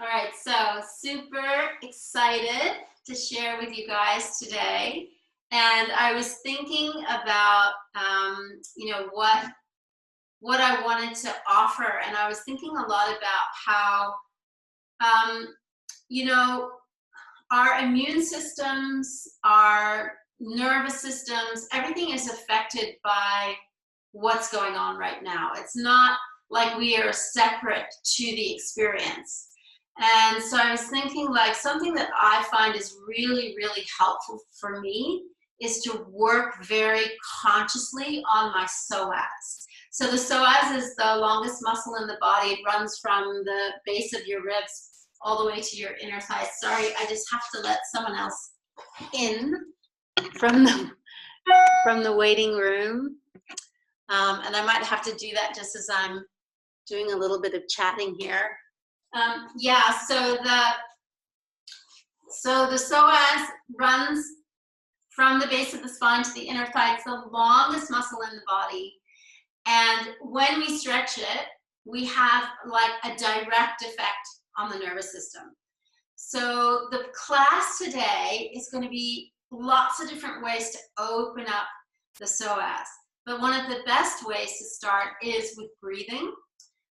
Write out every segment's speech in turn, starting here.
All right, so super excited to share with you guys today. And I was thinking about, what I wanted to offer. And I was thinking a lot about how, um, you know, our immune systems, our nervous systems, everything is affected by what's going on right now. It's not like we are separate to the experience. And so I was thinking, like, something that I find is really, really helpful for me is to work very consciously on my psoas. So the psoas is the longest muscle in the body. It runs from the base of your ribs all the way to your inner thighs. Sorry, I just have to let someone else in from the waiting room. And I might have to do that just as I'm doing a little bit of chatting here. So the psoas runs from the base of the spine to the inner thigh. It's the longest muscle in the body. And when we stretch it, we have like a direct effect on the nervous system. So the class today is going to be lots of different ways to open up the psoas. But one of the best ways to start is with breathing.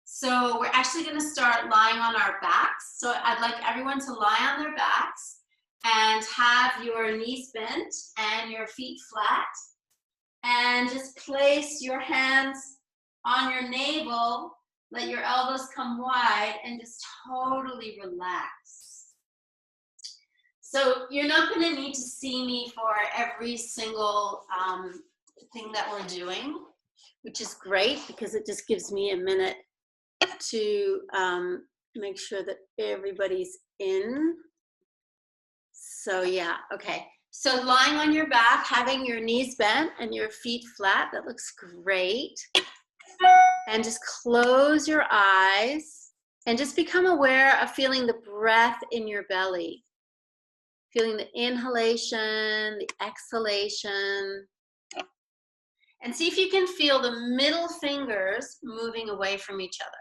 So we're actually going to start lying on our backs. So I'd like everyone to lie on their backs and have your knees bent and your feet flat. And just place your hands on your navel, let your elbows come wide, and just totally relax. So you're not going to need to see me for every single thing that we're doing, which is great because it just gives me a minute to make sure that everybody's in. So yeah, okay. So lying on your back, having your knees bent and your feet flat, that looks great. And just close your eyes and just become aware of feeling the breath in your belly. Feeling the inhalation, the exhalation. And see if you can feel the middle fingers moving away from each other.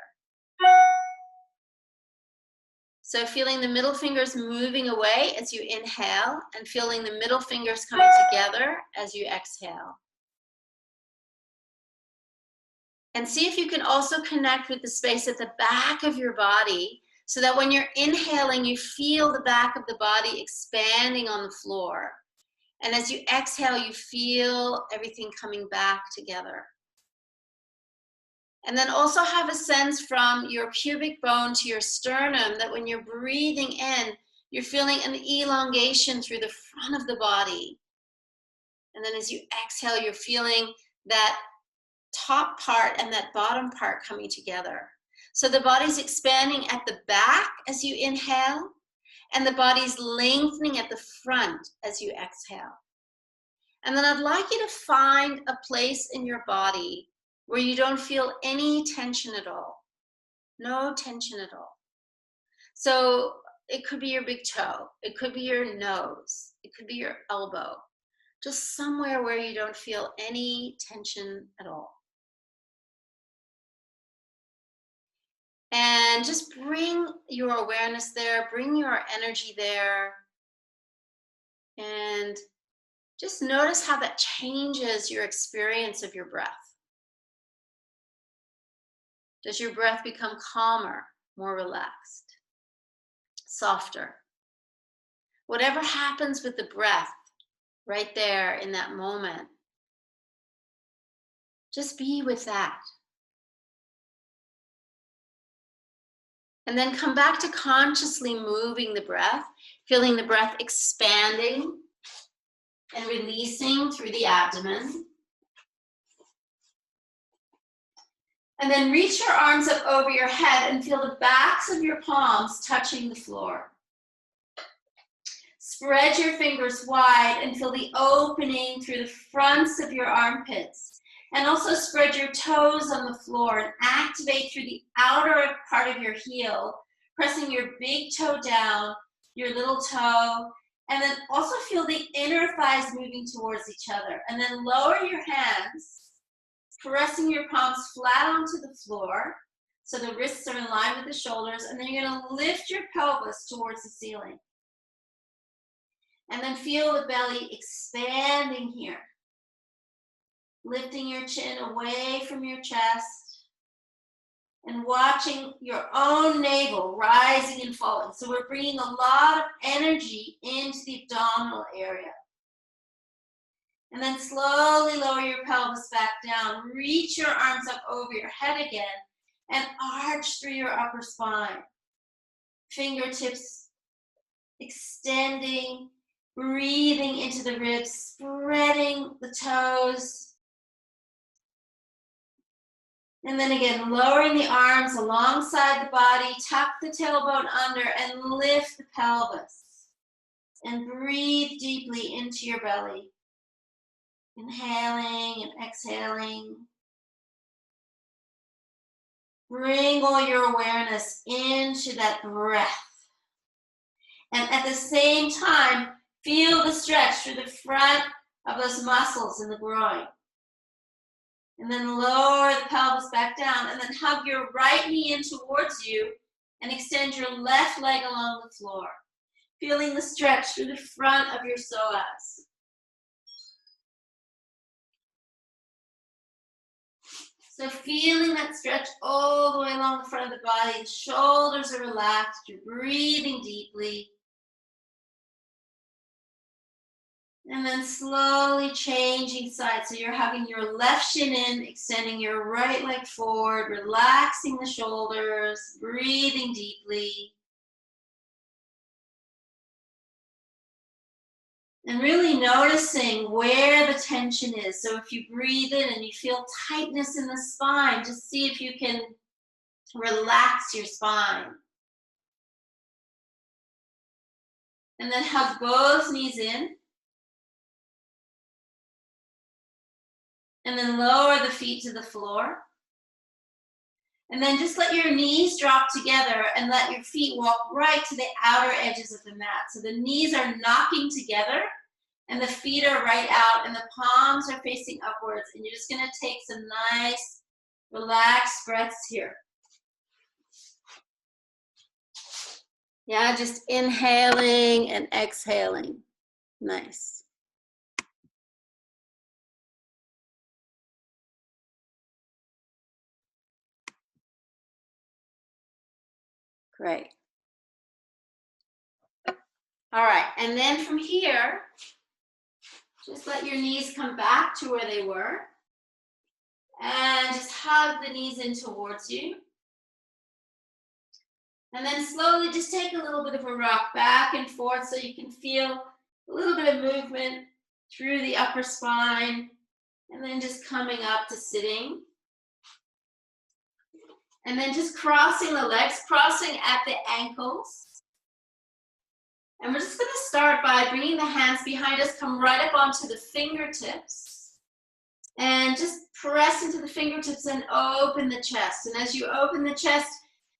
So feeling the middle fingers moving away as you inhale and feeling the middle fingers coming together as you exhale. And see if you can also connect with the space at the back of your body so that when you're inhaling, you feel the back of the body expanding on the floor. And as you exhale, you feel everything coming back together. And then also have a sense from your pubic bone to your sternum that when you're breathing in, you're feeling an elongation through the front of the body. And then as you exhale, you're feeling that top part and that bottom part coming together. So the body's expanding at the back as you inhale, and the body's lengthening at the front as you exhale. And then I'd like you to find a place in your body where you don't feel any tension at all. No tension at all. So it could be your big toe. It could be your nose. It could be your elbow. Just somewhere where you don't feel any tension at all. And just bring your awareness there. Bring your energy there. And just notice how that changes your experience of your breath. Does your breath become calmer, more relaxed, softer? Whatever happens with the breath right there in that moment, just be with that. And then come back to consciously moving the breath, feeling the breath expanding and releasing through the abdomen. And then reach your arms up over your head and feel the backs of your palms touching the floor. Spread your fingers wide and feel the opening through the fronts of your armpits. And also spread your toes on the floor and activate through the outer part of your heel, pressing your big toe down, your little toe, and then also feel the inner thighs moving towards each other. And then lower your hands, pressing your palms flat onto the floor. So the wrists are in line with the shoulders, and then you're gonna lift your pelvis towards the ceiling. And then feel the belly expanding here. Lifting your chin away from your chest and watching your own navel rising and falling. So we're bringing a lot of energy into the abdominal area. And then slowly lower your pelvis back down. Reach your arms up over your head again and arch through your upper spine. Fingertips extending, breathing into the ribs, spreading the toes. And then again, lowering the arms alongside the body, tuck the tailbone under and lift the pelvis. And breathe deeply into your belly. Inhaling and exhaling. Bring all your awareness into that breath. And at the same time, feel the stretch through the front of those muscles in the groin. And then lower the pelvis back down and then hug your right knee in towards you and extend your left leg along the floor. Feeling the stretch through the front of your psoas. So feeling that stretch all the way along the front of the body, the shoulders are relaxed, you're breathing deeply. And then slowly changing sides. So you're hugging your left shin in, extending your right leg forward, relaxing the shoulders, breathing deeply. And really noticing where the tension is. So if you breathe in and you feel tightness in the spine, just see if you can relax your spine. And then hug both knees in. And then lower the feet to the floor. And then just let your knees drop together and let your feet walk right to the outer edges of the mat. So the knees are knocking together and the feet are right out and the palms are facing upwards. And you're just gonna take some nice, relaxed breaths here. Yeah, just inhaling and exhaling. Nice. Great. All right, and then from here, just let your knees come back to where they were. And just hug the knees in towards you. And then slowly just take a little bit of a rock back and forth so you can feel a little bit of movement through the upper spine. And then just coming up to sitting. And then just crossing the legs, crossing at the ankles. And we're just going to start by bringing the hands behind us, come right up onto the fingertips. And just press into the fingertips and open the chest. And as you open the chest,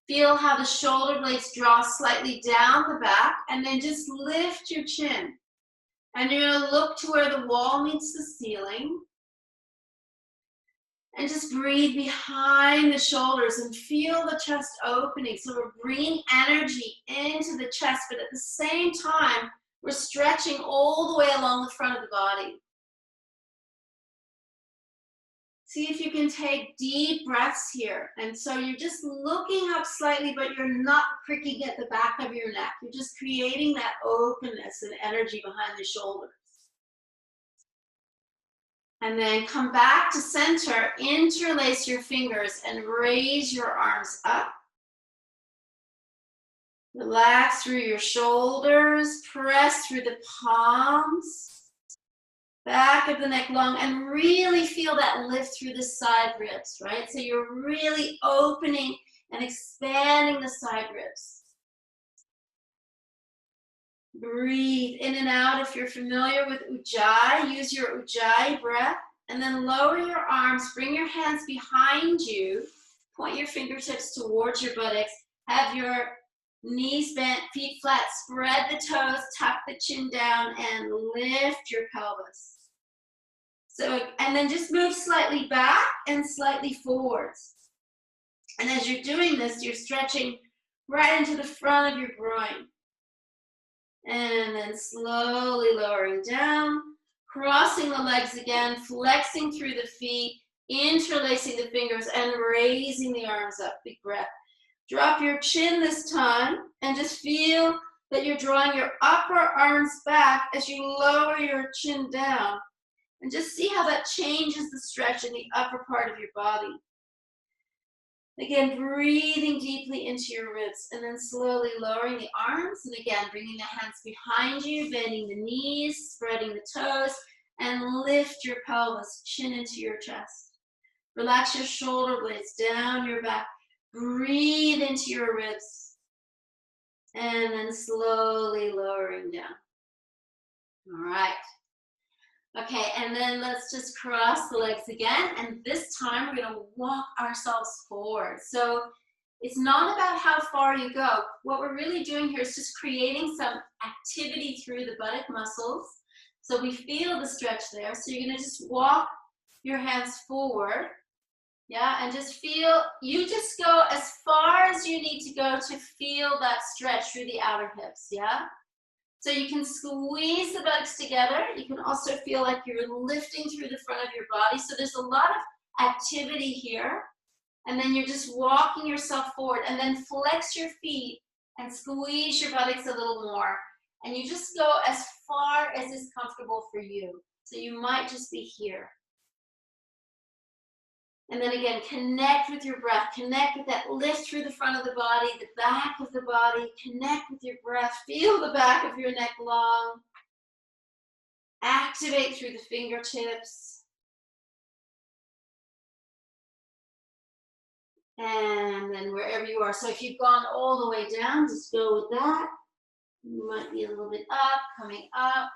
feel how the shoulder blades draw slightly down the back. And then just lift your chin. And you're going to look to where the wall meets the ceiling. And just breathe behind the shoulders and feel the chest opening. So we're bringing energy into the chest, but at the same time, we're stretching all the way along the front of the body. See if you can take deep breaths here. And so you're just looking up slightly, but you're not pricking at the back of your neck. You're just creating that openness and energy behind the shoulders. And then come back to center, interlace your fingers and raise your arms up. Relax through your shoulders, press through the palms, back of the neck long, and really feel that lift through the side ribs, right? So you're really opening and expanding the side ribs. Breathe in and out. If you're familiar with Ujjayi, use your Ujjayi breath. And then lower your arms, bring your hands behind you, point your fingertips towards your buttocks, have your knees bent, feet flat, spread the toes, tuck the chin down, and lift your pelvis. So, and then just move slightly back and slightly forwards. And as you're doing this, you're stretching right into the front of your groin. And then slowly lowering down, crossing the legs again, flexing through the feet, interlacing the fingers, and raising the arms up. Big breath. Drop your chin this time, and just feel that you're drawing your upper arms back as you lower your chin down. And just see how that changes the stretch in the upper part of your body. Again, breathing deeply into your ribs, and then slowly lowering the arms, and again, bringing the hands behind you, bending the knees, spreading the toes, and lift your pelvis, chin into your chest. Relax your shoulder blades down your back. Breathe into your ribs, and then slowly lowering down. All right. Okay, and then let's just cross the legs again, and this time we're gonna walk ourselves forward. So it's not about how far you go. What we're really doing here is just creating some activity through the buttock muscles. So we feel the stretch there. So you're gonna just walk your hands forward, yeah, and just feel, you just go as far as you need to go to feel that stretch through the outer hips, yeah? So you can squeeze the buttocks together. You can also feel like you're lifting through the front of your body. So there's a lot of activity here. And then you're just walking yourself forward, and then flex your feet and squeeze your buttocks a little more. And you just go as far as is comfortable for you. So you might just be here. And then again, connect with your breath. Connect with that lift through the front of the body, the back of the body. Connect with your breath. Feel the back of your neck long. Activate through the fingertips. And then wherever you are. So if you've gone all the way down, just go with that. You might be a little bit up, coming up.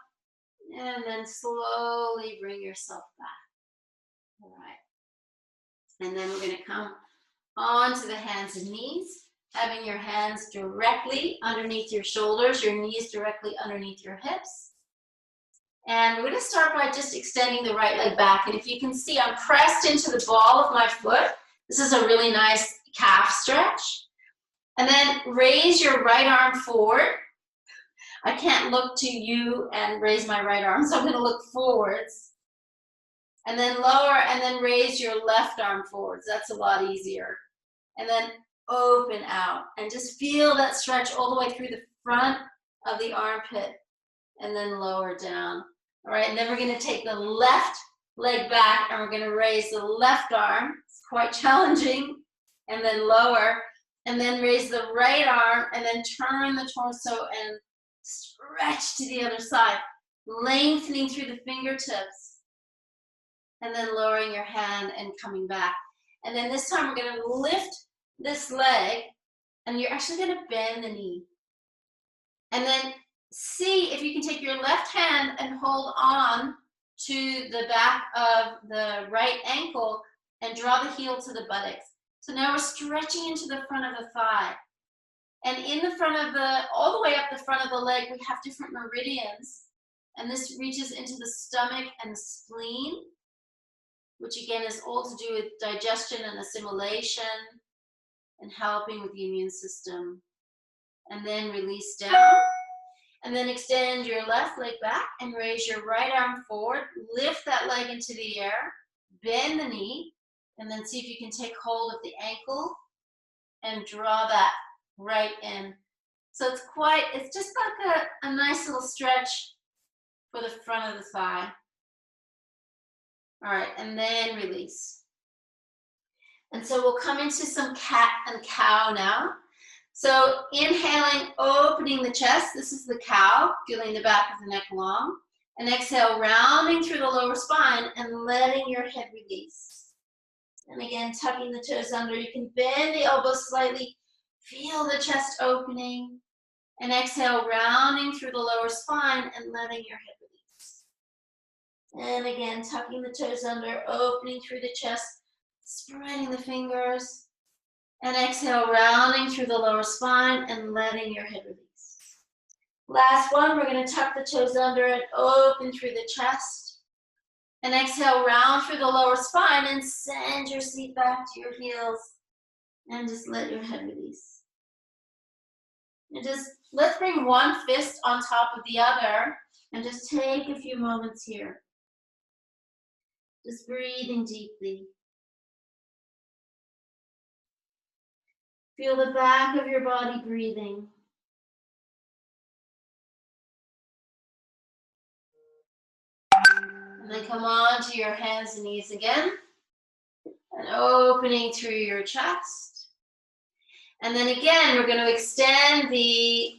And then slowly bring yourself back. All right. And then we're going to come onto the hands and knees, having your hands directly underneath your shoulders, your knees directly underneath your hips. And we're going to start by just extending the right leg back. And if you can see, I'm pressed into the ball of my foot. This is a really nice calf stretch. And then raise your right arm forward. I can't look to you and raise my right arm, so I'm going to look forwards. And then lower, and then raise your left arm forwards. That's a lot easier. And then open out, and just feel that stretch all the way through the front of the armpit, and then lower down. All right, and then we're going to take the left leg back, and we're going to raise the left arm. It's quite challenging. And then lower, and then raise the right arm, and then turn the torso and stretch to the other side, lengthening through the fingertips. And then lowering your hand and coming back. And then this time we're going to lift this leg, and you're actually going to bend the knee. And then see if you can take your left hand and hold on to the back of the right ankle and draw the heel to the buttocks. So now we're stretching into the front of the thigh. And in the front of all the way up the front of the leg, we have different meridians. And this reaches into the stomach and the spleen, which again is all to do with digestion and assimilation and helping with the immune system. And then release down. And then extend your left leg back and raise your right arm forward. Lift that leg into the air. Bend the knee. And then see if you can take hold of the ankle and draw that right in. So it's just like a nice little stretch for the front of the thigh. All right, and then release. And so we'll come into some cat and cow now. So inhaling, opening the chest. This is the cow, feeling the back of the neck long. And exhale, rounding through the lower spine and letting your head release. And again, tucking the toes under. You can bend the elbows slightly. Feel the chest opening. And exhale, rounding through the lower spine and letting your head release. And again, tucking the toes under, opening through the chest, spreading the fingers. And exhale, rounding through the lower spine and letting your head release. Last one, we're going to tuck the toes under and open through the chest. And exhale, round through the lower spine and send your seat back to your heels. And just let your head release. And just let's bring one fist on top of the other and just take a few moments here. Just breathing deeply. Feel the back of your body breathing. And then come on to your hands and knees again. And opening through your chest. And then again, we're going to extend the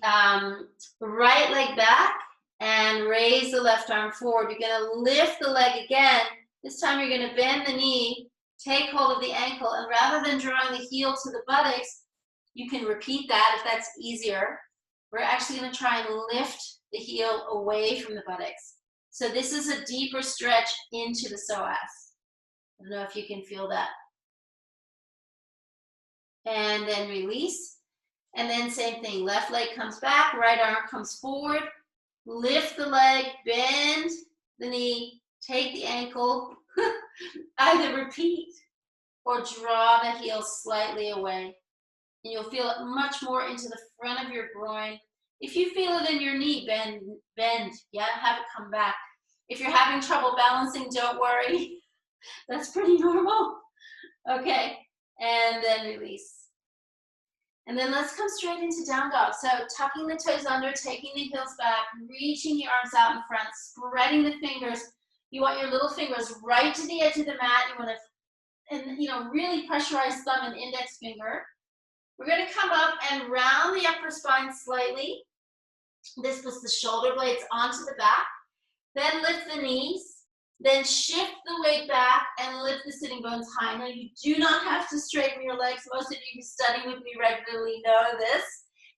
right leg back and raise the left arm forward. You're going to lift the leg again. This time you're going to bend the knee, take hold of the ankle, and rather than drawing the heel to the buttocks, you can repeat that if that's easier. We're actually going to try and lift the heel away from the buttocks. So this is a deeper stretch into the psoas. I don't know if you can feel that. And then release. And then same thing, left leg comes back, right arm comes forward. Lift the leg, bend the knee, take the ankle, either repeat or draw the heel slightly away. And you'll feel it much more into the front of your groin. If you feel it in your knee, bend, yeah, have it come back. If you're having trouble balancing, don't worry. That's pretty normal. Okay, and then release. And then let's come straight into down dog. So tucking the toes under, taking the heels back, reaching the arms out in front, spreading the fingers. You want your little fingers right to the edge of the mat. You want to, really pressurize thumb and index finger. We're going to come up and round the upper spine slightly. This puts the shoulder blades onto the back. Then lift the knees. Then shift the weight back and lift the sitting bones high. Now you do not have to straighten your legs. Most of you who study with me regularly know this.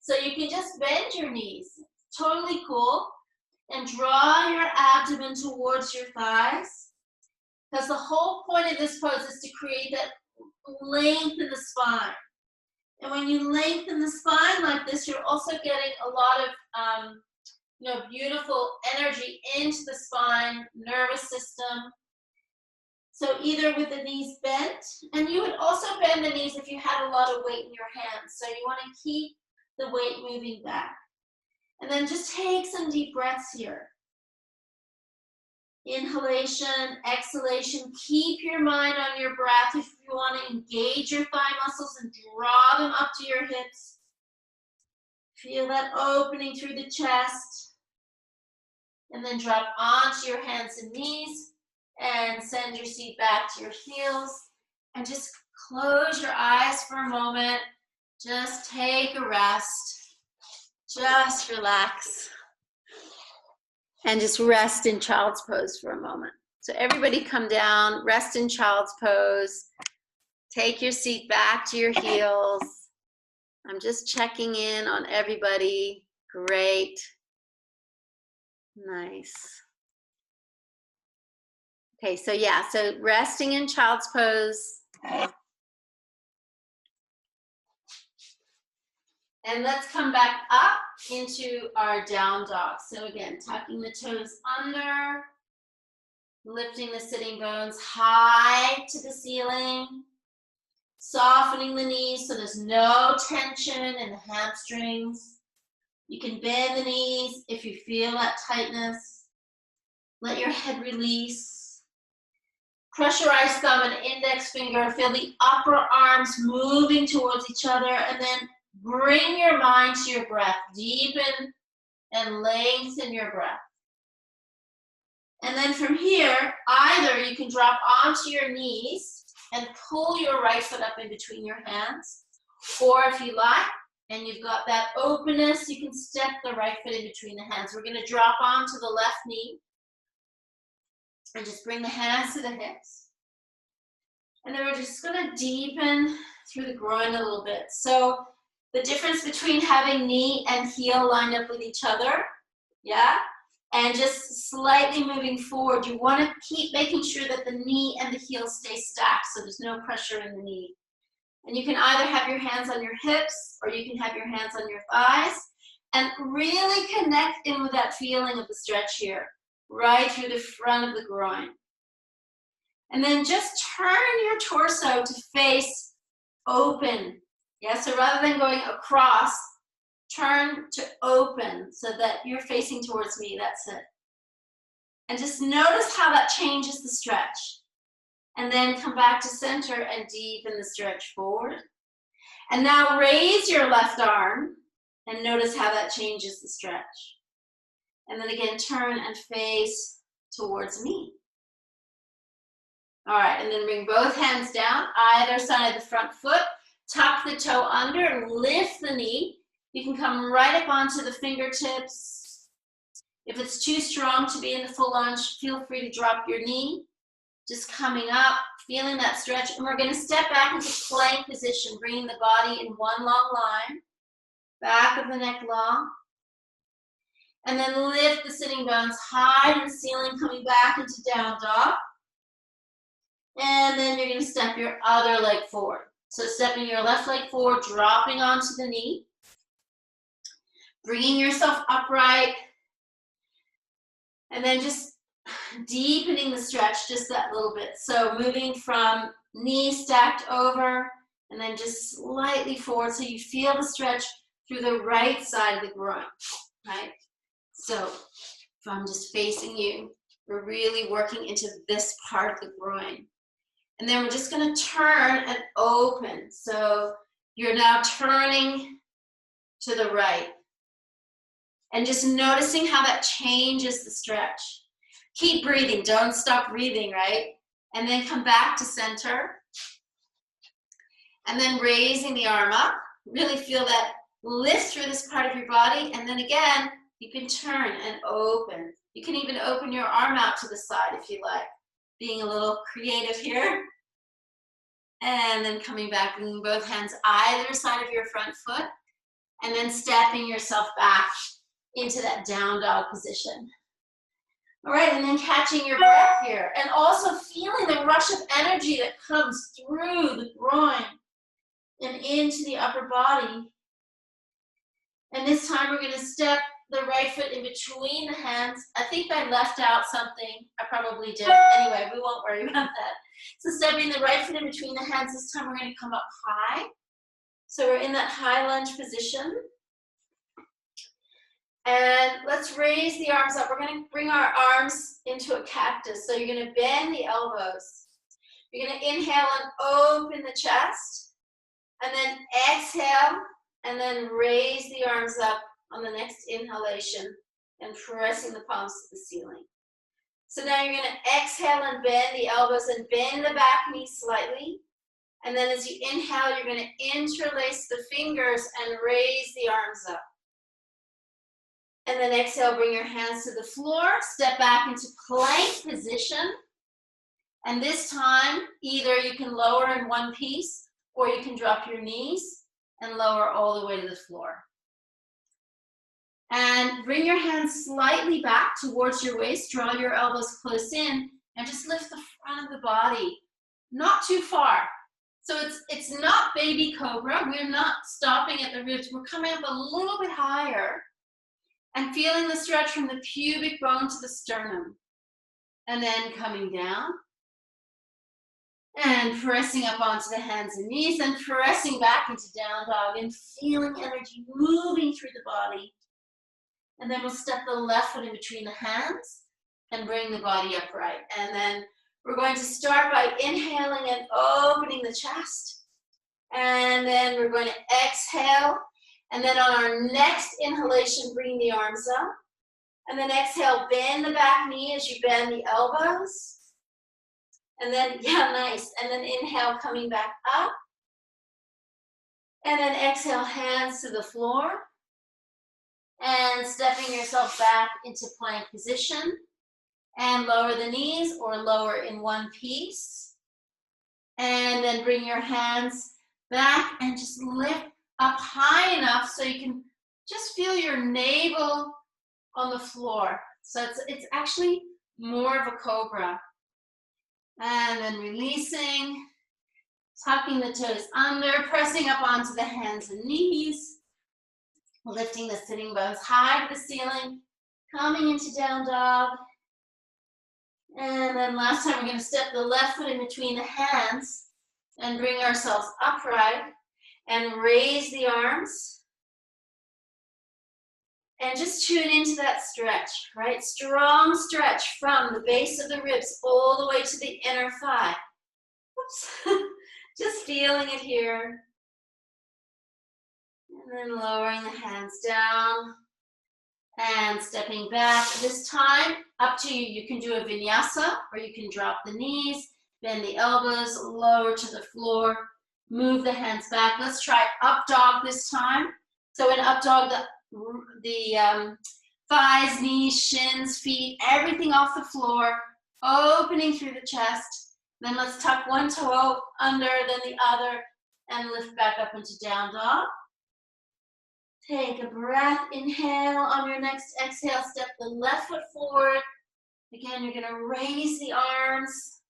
So you can just bend your knees. Totally cool. And draw your abdomen towards your thighs. Because the whole point of this pose is to create that length in the spine. And when you lengthen the spine like this, you're also getting a lot of beautiful energy into the spine, nervous system. So either with the knees bent, and you would also bend the knees if you had a lot of weight in your hands. So you want to keep the weight moving back. And then just take some deep breaths here. Inhalation, exhalation. Keep your mind on your breath. If you want to engage your thigh muscles and draw them up to your hips. Feel that opening through the chest. And then drop onto your hands and knees and send your seat back to your heels. And just close your eyes for a moment. Just take a rest. Just relax. And just rest in child's pose for a moment. So everybody come down, rest in child's pose. Take your seat back to your heels. I'm just checking in on everybody. Great. Nice. Okay, so resting in child's pose. And let's come back up into our down dog. So again, tucking the toes under, lifting the sitting bones high to the ceiling, softening the knees so there's no tension in the hamstrings. You can bend the knees if you feel that tightness. Let your head release. Pressurize thumb and index finger. Feel the upper arms moving towards each other, and then bring your mind to your breath. Deepen and lengthen your breath. And then from here, either you can drop onto your knees and pull your right foot up in between your hands, or if you like, and you've got that openness, you can step the right foot in between the hands. We're going to drop onto the left knee and just bring the hands to the hips. And then we're just going to deepen through the groin a little bit. So the difference between having knee and heel lined up with each other, yeah, and just slightly moving forward, you want to keep making sure that the knee and the heel stay stacked so there's no pressure in the knee. And you can either have your hands on your hips or you can have your hands on your thighs and really connect in with that feeling of the stretch here, right through the front of the groin. And then just turn your torso to face open. Yeah, so rather than going across, turn to open so that you're facing towards me. That's it. And just notice how that changes the stretch. And then come back to center and deepen the stretch forward. And now raise your left arm and notice how that changes the stretch. And then again, turn and face towards me. All right, and then bring both hands down, either side of the front foot. Tuck the toe under and lift the knee. You can come right up onto the fingertips. If it's too strong to be in the full lunge, feel free to drop your knee. Just coming up, feeling that stretch. And we're going to step back into plank position, bringing the body in one long line. Back of the neck long. And then lift the sitting bones high to the ceiling, coming back into down dog. And then you're going to step your other leg forward. So stepping your left leg forward, dropping onto the knee. Bringing yourself upright. And then just deepening the stretch just that little bit. So moving from knee stacked over and then just slightly forward so you feel the stretch through the right side of the groin, right? So if I'm just facing you, we're really working into this part of the groin. And then we're just going to turn and open. So you're now turning to the right. And just noticing how that changes the stretch. Keep breathing, don't stop breathing, right? And then come back to center. And then raising the arm up. Really feel that lift through this part of your body. And then again, you can turn and open. You can even open your arm out to the side if you like. Being a little creative here. And then coming back, bringing both hands either side of your front foot. And then stepping yourself back into that down dog position. All right, and then catching your breath here. And also feeling the rush of energy that comes through the groin and into the upper body. And this time we're going to step the right foot in between the hands. I think I left out something. I probably did. Anyway, we won't worry about that. So stepping the right foot in between the hands. This time we're going to come up high. So we're in that high lunge position. And let's raise the arms up. We're going to bring our arms into a cactus. So you're going to bend the elbows. You're going to inhale and open the chest. And then exhale. And then raise the arms up on the next inhalation. And pressing the palms to the ceiling. So now you're going to exhale and bend the elbows and bend the back knee slightly. And then as you inhale, you're going to interlace the fingers and raise the arms up. And then exhale, bring your hands to the floor, step back into plank position. And this time, either you can lower in one piece, or you can drop your knees and lower all the way to the floor. And bring your hands slightly back towards your waist, draw your elbows close in, and just lift the front of the body, not too far. So it's not baby cobra, we're not stopping at the ribs, we're coming up a little bit higher. And feeling the stretch from the pubic bone to the sternum. And then coming down. And pressing up onto the hands and knees. And pressing back into down dog. And feeling energy moving through the body. And then we'll step the left foot in between the hands. And bring the body upright. And then we're going to start by inhaling and opening the chest. And then we're going to exhale. And then on our next inhalation, bring the arms up. And then exhale, bend the back knee as you bend the elbows. And then, yeah, nice. And then inhale, coming back up. And then exhale, hands to the floor. And stepping yourself back into plank position. And lower the knees or lower in one piece. And then bring your hands back and just lift up high enough so you can just feel your navel on the floor. So it's actually more of a cobra. And then releasing, tucking the toes under, pressing up onto the hands and knees, lifting the sitting bones high to the ceiling, coming into down dog. And then last time we're going to step the left foot in between the hands And bring ourselves upright and raise the arms. And just tune into that stretch, right? Strong stretch from the base of the ribs all the way to the inner thigh. Oops. Just feeling it here. And then lowering the hands down and stepping back. This time, up to you. You can do a vinyasa, or you can drop the knees, bend the elbows, lower to the floor, move the hands back. Let's try up dog this time. So in up dog, the thighs, knees, shins, feet, everything off the floor, opening through the chest. Then let's tuck one toe under, then the other, and lift back up into down dog. Take a breath, inhale. On your next exhale, step the left foot forward. Again, you're gonna raise the arms.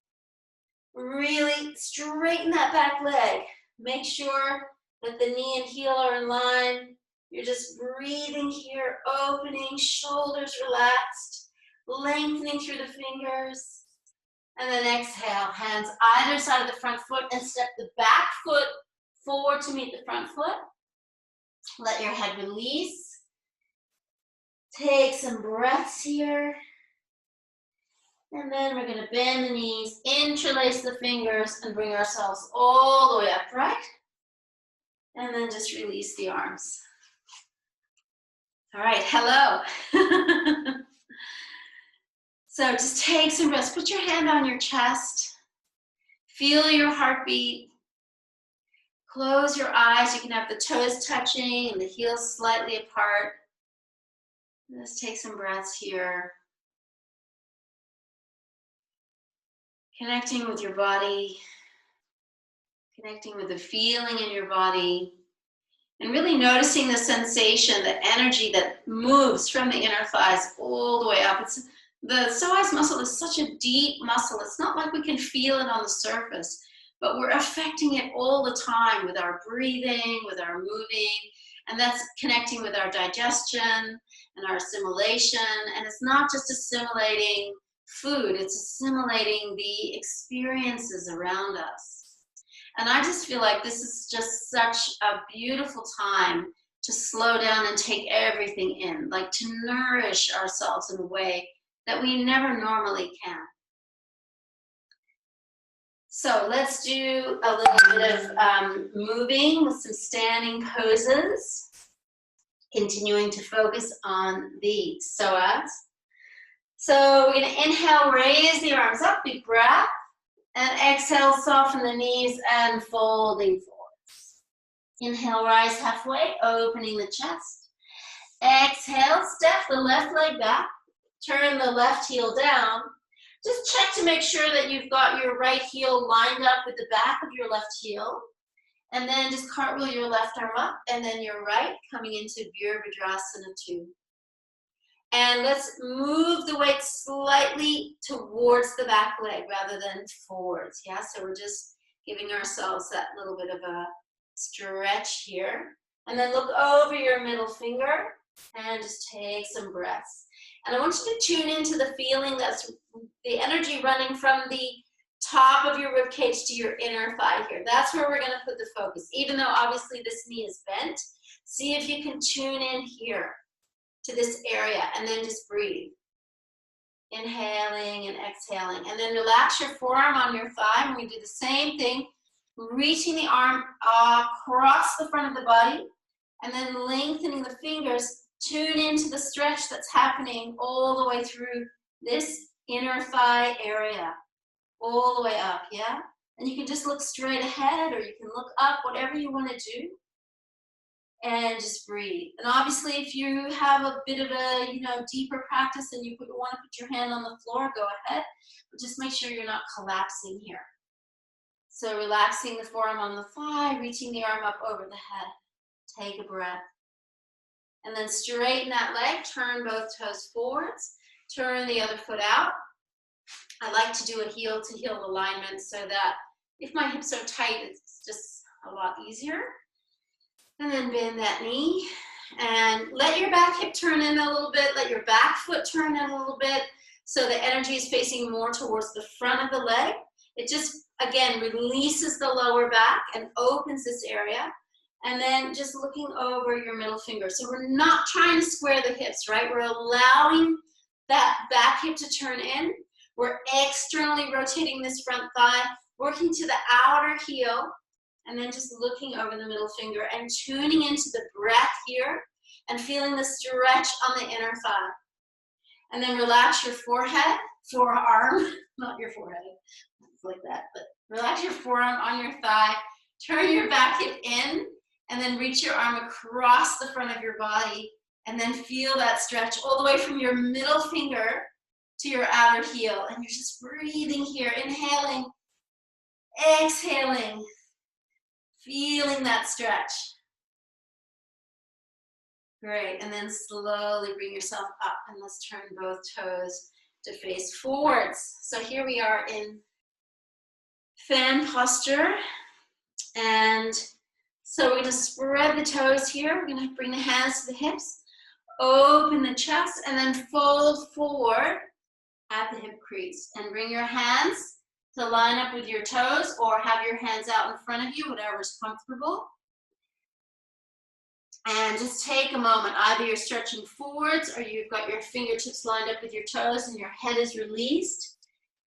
Really straighten that back leg. Make sure that the knee and heel are in line. You're just breathing here, opening, shoulders relaxed, lengthening through the fingers. And then exhale, hands either side of the front foot, and step the back foot forward to meet the front foot. Let your head release. Take some breaths here. And then we're going to bend the knees, interlace the fingers, and bring ourselves all the way upright. And then just release the arms. All right, hello. So just take some breaths. Put your hand on your chest. Feel your heartbeat. Close your eyes. You can have the toes touching and the heels slightly apart. Just take some breaths here. Connecting with your body. Connecting with the feeling in your body. And really noticing the sensation, the energy that moves from the inner thighs all the way up. The psoas muscle is such a deep muscle. It's not like we can feel it on the surface, but we're affecting it all the time with our breathing, with our moving, and that's connecting with our digestion and our assimilation. And it's not just assimilating food, it's assimilating the experiences around us. And I just feel like this is just such a beautiful time to slow down and take everything in, like to nourish ourselves in a way that we never normally can. So let's do a little bit of moving with some standing poses, continuing to focus on the psoas. So we're going to inhale, raise the arms up, big breath, and exhale, soften the knees and folding forwards. Inhale, rise halfway, opening the chest. Exhale, step the left leg back, turn the left heel down. Just check to make sure that you've got your right heel lined up with the back of your left heel. And then just cartwheel your left arm up, and then your right, coming into Virabhadrasana 2. And let's move the weight slightly towards the back leg rather than forwards, yeah? So we're just giving ourselves that little bit of a stretch here. And then look over your middle finger and just take some breaths. And I want you to tune into the feeling, that's the energy running from the top of your rib cage to your inner thigh here. That's where we're going to put the focus. Even though obviously this knee is bent, see if you can tune in here to this area, and then just breathe. Inhaling and exhaling. And then relax your forearm on your thigh, and we do the same thing, reaching the arm across the front of the body, and then lengthening the fingers. Tune into the stretch that's happening all the way through this inner thigh area, all the way up, yeah? And you can just look straight ahead, or you can look up, whatever you want to do. And just breathe. And obviously, if you have a bit of a, deeper practice and you want to put your hand on the floor, go ahead. But just make sure you're not collapsing here. So relaxing the forearm on the thigh, reaching the arm up over the head. Take a breath. And then straighten that leg, turn both toes forwards, turn the other foot out. I like to do a heel-to-heel alignment so that if my hips are tight, it's just a lot easier. And then bend that knee and let your back hip turn in a little bit. Let your back foot turn in a little bit so the energy is facing more towards the front of the leg. It just, again, releases the lower back and opens this area. And then just looking over your middle finger. So we're not trying to square the hips, right? We're allowing that back hip to turn in. We're externally rotating this front thigh, working to the outer heel, and then just looking over the middle finger and tuning into the breath here and feeling the stretch on the inner thigh. And then relax your forehead, forearm, not your forehead, it's like that, but relax your forearm on your thigh, turn your back hip in, and then reach your arm across the front of your body, and then feel that stretch all the way from your middle finger to your outer heel. And you're just breathing here, inhaling, exhaling, feeling that stretch. Great, and then slowly bring yourself up, and let's turn both toes to face forwards. So here we are in fan posture, and so we're going to spread the toes here. We're going to bring the hands to the hips, open the chest, and then fold forward at the hip crease. And bring your hands to line up with your toes, or have your hands out in front of you, whatever's comfortable. And just take a moment. Either you're stretching forwards, or you've got your fingertips lined up with your toes and your head is released.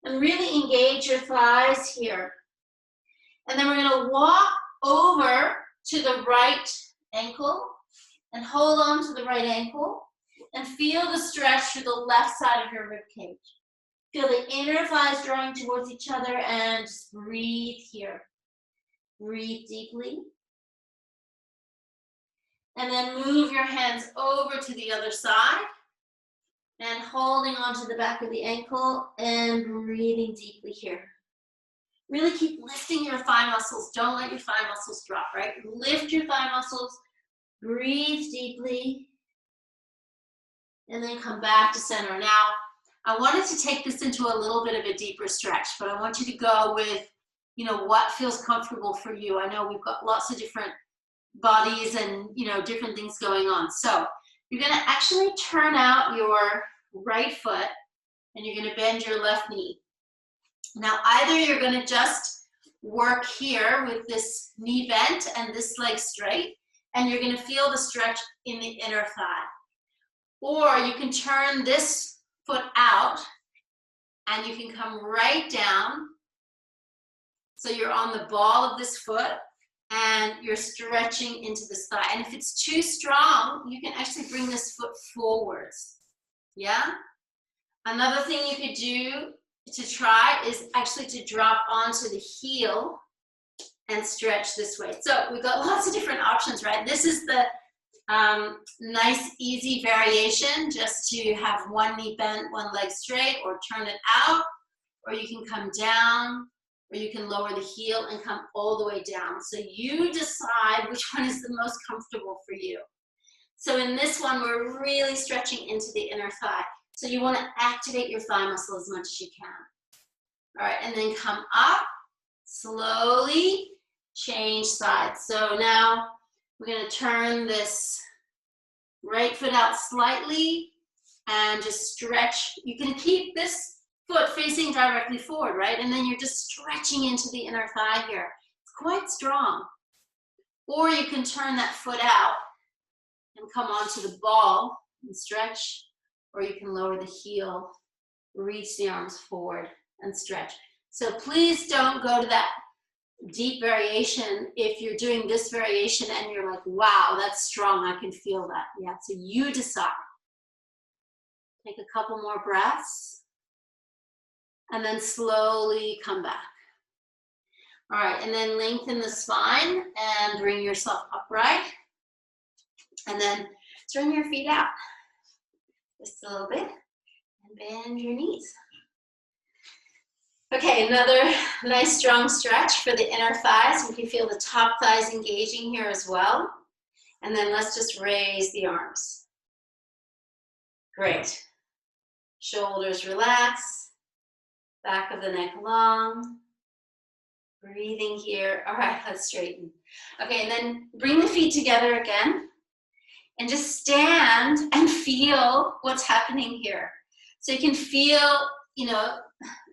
And really engage your thighs here. And then we're going to walk over to the right ankle and hold on to the right ankle and feel the stretch through the left side of your rib cage. Feel the inner thighs drawing towards each other, and just breathe here. Breathe deeply. And then move your hands over to the other side and holding onto the back of the ankle and breathing deeply here. Really keep lifting your thigh muscles. Don't let your thigh muscles drop, right? Lift your thigh muscles, breathe deeply, and then come back to center. Now, I wanted to take this into a little bit of a deeper stretch, but I want you to go with, what feels comfortable for you. I know we've got lots of different bodies and, different things going on. So you're going to actually turn out your right foot and you're going to bend your left knee. Now, either you're going to just work here with this knee bent and this leg straight, and you're going to feel the stretch in the inner thigh. Or you can turn this foot out and you can come right down. So you're on the ball of this foot and you're stretching into this thigh. And if it's too strong, you can actually bring this foot forwards. Yeah? Another thing you could do to try is actually to drop onto the heel and stretch this way. So we've got lots of different options, right? This is the nice, easy variation, just to have one knee bent, one leg straight, or turn it out, or you can come down, or you can lower the heel and come all the way down. So you decide which one is the most comfortable for you. So in this one, we're really stretching into the inner thigh. So you want to activate your thigh muscle as much as you can. All right, and then come up, slowly change sides. So now we're going to turn this right foot out slightly and just stretch. You can keep this foot facing directly forward, right? And then you're just stretching into the inner thigh here. It's quite strong. Or you can turn that foot out and come onto the ball and stretch. Or you can lower the heel, reach the arms forward and stretch. So please don't go to that deep variation if you're doing this variation and you're like, wow, that's strong, I can feel that. Yeah, so you decide. Take a couple more breaths and then slowly come back. All right, and then lengthen the spine and bring yourself upright. And then turn your feet out just a little bit and bend your knees. Okay, another nice strong stretch for the inner thighs. You can feel the top thighs engaging here as well. And then let's just raise the arms. Great. Shoulders relax. Back of the neck long. Breathing here. All right, let's straighten. Okay, and then bring the feet together again. And just stand and feel what's happening here. So you can feel,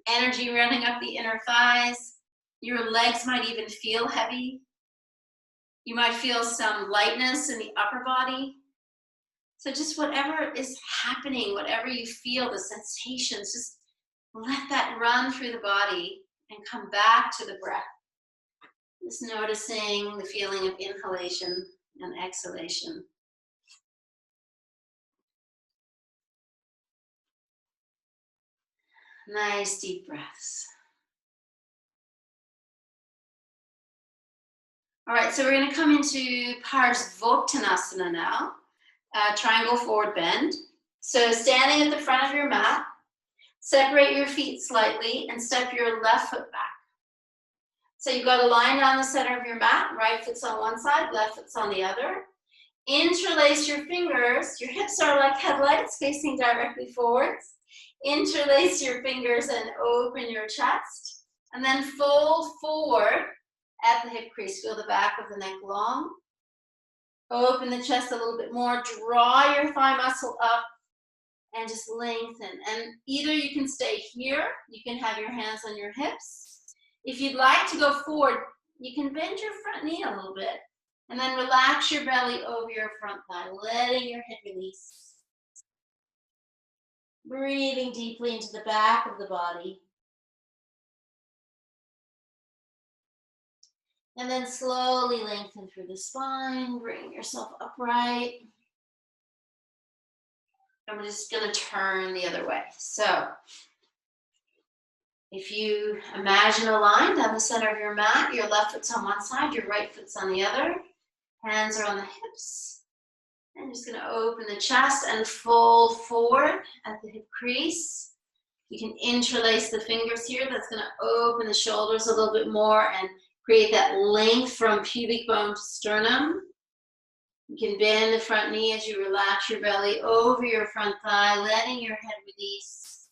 energy running up the inner thighs. Your legs might even feel heavy. You might feel some lightness in the upper body. So just whatever is happening, whatever you feel, the sensations, just let that run through the body and come back to the breath. Just noticing the feeling of inhalation and exhalation. Nice deep breaths. All right, so we're going to come into Parsvottanasana now, triangle forward bend. So standing at the front of your mat, separate your feet slightly and step your left foot back. So you've got a line down the center of your mat, right foot's on one side, left foot's on the other. Interlace your fingers, your hips are like headlights facing directly forwards. Interlace your fingers and open your chest. And then fold forward at the hip crease. Feel the back of the neck long. Open the chest a little bit more. Draw your thigh muscle up and just lengthen. And either you can stay here, you can have your hands on your hips. If you'd like to go forward, you can bend your front knee a little bit and then relax your belly over your front thigh, letting your head release. Breathing deeply into the back of the body. And then slowly lengthen through the spine, bring yourself upright. And we're just going to turn the other way. So if you imagine a line down the center of your mat, your left foot's on one side, your right foot's on the other. Hands are on the hips. And just going to open the chest and fold forward at the hip crease. You can interlace the fingers here. That's going to open the shoulders a little bit more and create that length from pubic bone to sternum. You can bend the front knee as you relax your belly over your front thigh, letting your head release.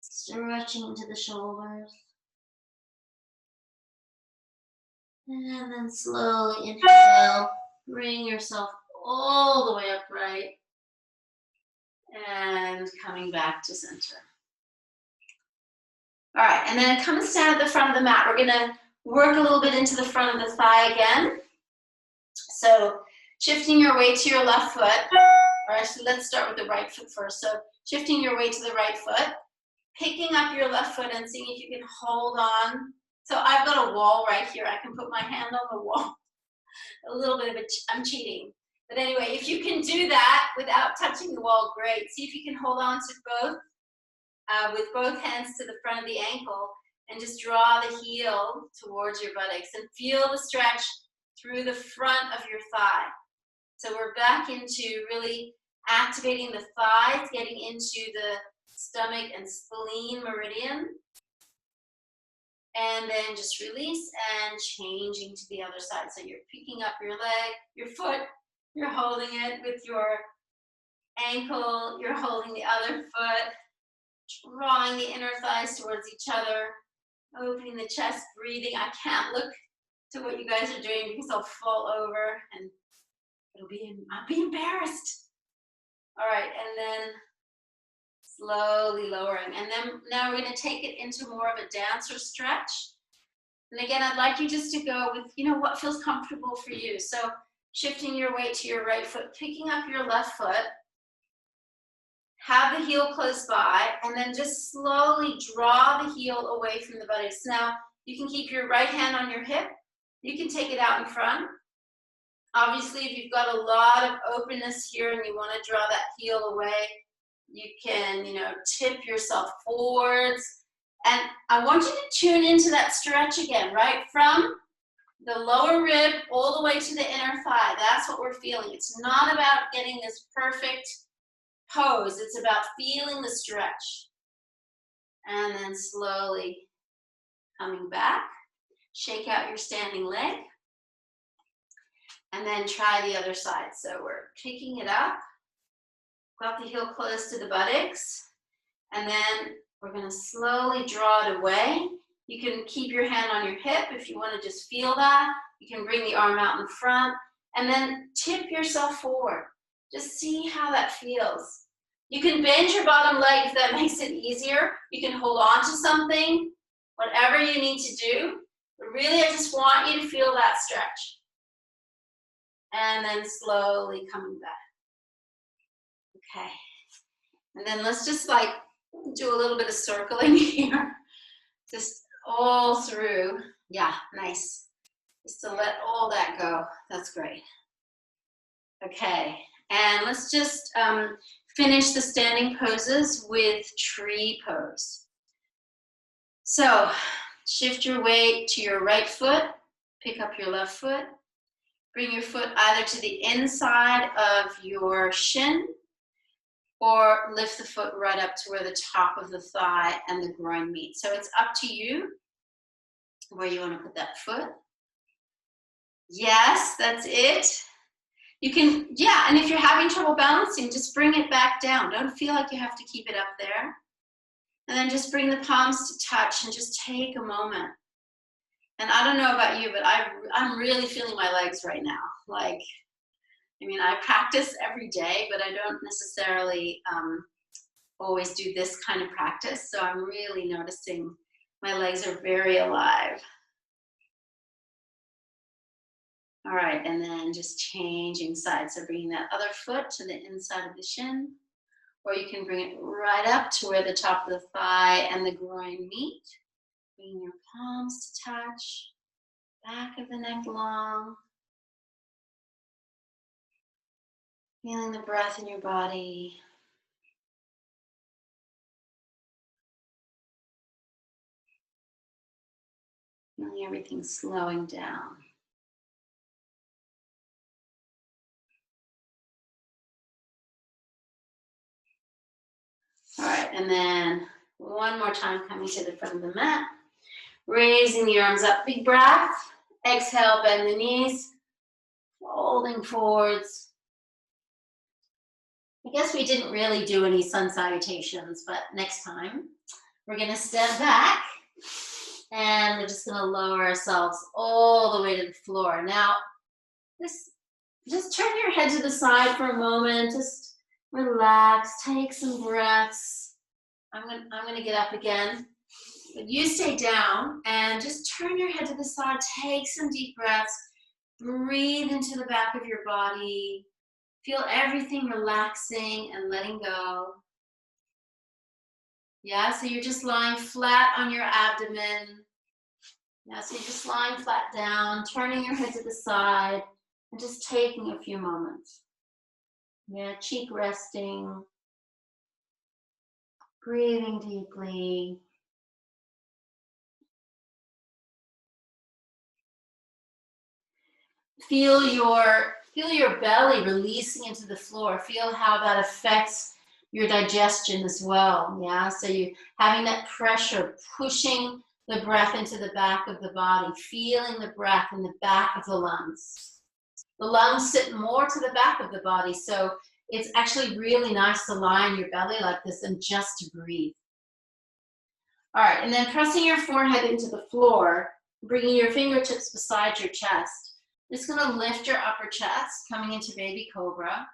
Stretching into the shoulders. And then slowly inhale. Bring yourself all the way upright. And coming back to center. All right, and then come and stand at the front of the mat. We're going to work a little bit into the front of the thigh again. So shifting your weight to your left foot. Or actually, let's start with the right foot first. So shifting your weight to the right foot. Picking up your left foot and seeing if you can hold on. So I've got a wall right here. I can put my hand on the wall. A little bit of I'm cheating. But anyway, if you can do that without touching the wall, great. See if you can hold on to both, with both hands to the front of the ankle and just draw the heel towards your buttocks and feel the stretch through the front of your thigh. So we're back into really activating the thighs, getting into the stomach and spleen meridian. And then just release and changing to the other side. So you're picking up your leg, your foot, you're holding it with your ankle, you're holding the other foot, drawing the inner thighs towards each other, opening the chest, breathing. I can't look to what you guys are doing because I'll fall over and I'll be embarrassed. All right, and then slowly lowering. And then now we're going to take it into more of a dancer stretch. And again, I'd like you just to go with, what feels comfortable for you. So shifting your weight to your right foot, picking up your left foot, have the heel close by, and then just slowly draw the heel away from the buttocks. Now, you can keep your right hand on your hip. You can take it out in front. Obviously, if you've got a lot of openness here and you want to draw that heel away, you can, tip yourself forwards. And I want you to tune into that stretch again, right? From the lower rib all the way to the inner thigh. That's what we're feeling. It's not about getting this perfect pose. It's about feeling the stretch. And then slowly coming back. Shake out your standing leg. And then try the other side. So we're picking it up. Got the heel close to the buttocks. And then we're going to slowly draw it away. You can keep your hand on your hip if you want to just feel that. You can bring the arm out in front. And then tip yourself forward. Just see how that feels. You can bend your bottom leg if that makes it easier. You can hold on to something, whatever you need to do. But really, I just want you to feel that stretch. And then slowly coming back. Okay. And then let's just like do a little bit of circling here. Just all through. Yeah, nice. Just to let all that go. That's great. Okay. And let's just finish the standing poses with tree pose. So shift your weight to your right foot. Pick up your left foot. Bring your foot either to the inside of your shin or lift the foot right up to where the top of the thigh and the groin meet. So it's up to you where you want to put that foot. Yes, that's it. You can, yeah, and if you're having trouble balancing, just bring it back down. Don't feel like you have to keep it up there. And then just bring the palms to touch and just take a moment. And I don't know about you, but I'm really feeling my legs right now. Like, I mean, I practice every day, but I don't necessarily always do this kind of practice. So I'm really noticing my legs are very alive. All right, and then just changing sides. So bringing that other foot to the inside of the shin, or you can bring it right up to where the top of the thigh and the groin meet. Bringing your palms to touch, back of the neck long. Feeling the breath in your body. Feeling everything slowing down. All right, and then one more time coming to the front of the mat. Raising the arms up, big breath. Exhale, bend the knees. Folding forwards. I guess we didn't really do any sun salutations, but next time we're gonna step back and we're just gonna lower ourselves all the way to the floor. Now, just turn your head to the side for a moment. Just relax, take some breaths. I'm gonna get up again. But you stay down and just turn your head to the side, take some deep breaths, breathe into the back of your body, feel everything relaxing and letting go. Yeah, so you're just lying flat on your abdomen. Yeah, so you're just lying flat down, turning your head to the side, and just taking a few moments. Yeah, cheek resting, breathing deeply. Feel your belly releasing into the floor. Feel how that affects your digestion as well. Yeah, so you having that pressure, pushing the breath into the back of the body, feeling the breath in the back of the lungs. The lungs sit more to the back of the body, so it's actually really nice to lie in your belly like this and just to breathe. All right, and then pressing your forehead into the floor, bringing your fingertips beside your chest. Just gonna lift your upper chest, coming into baby cobra.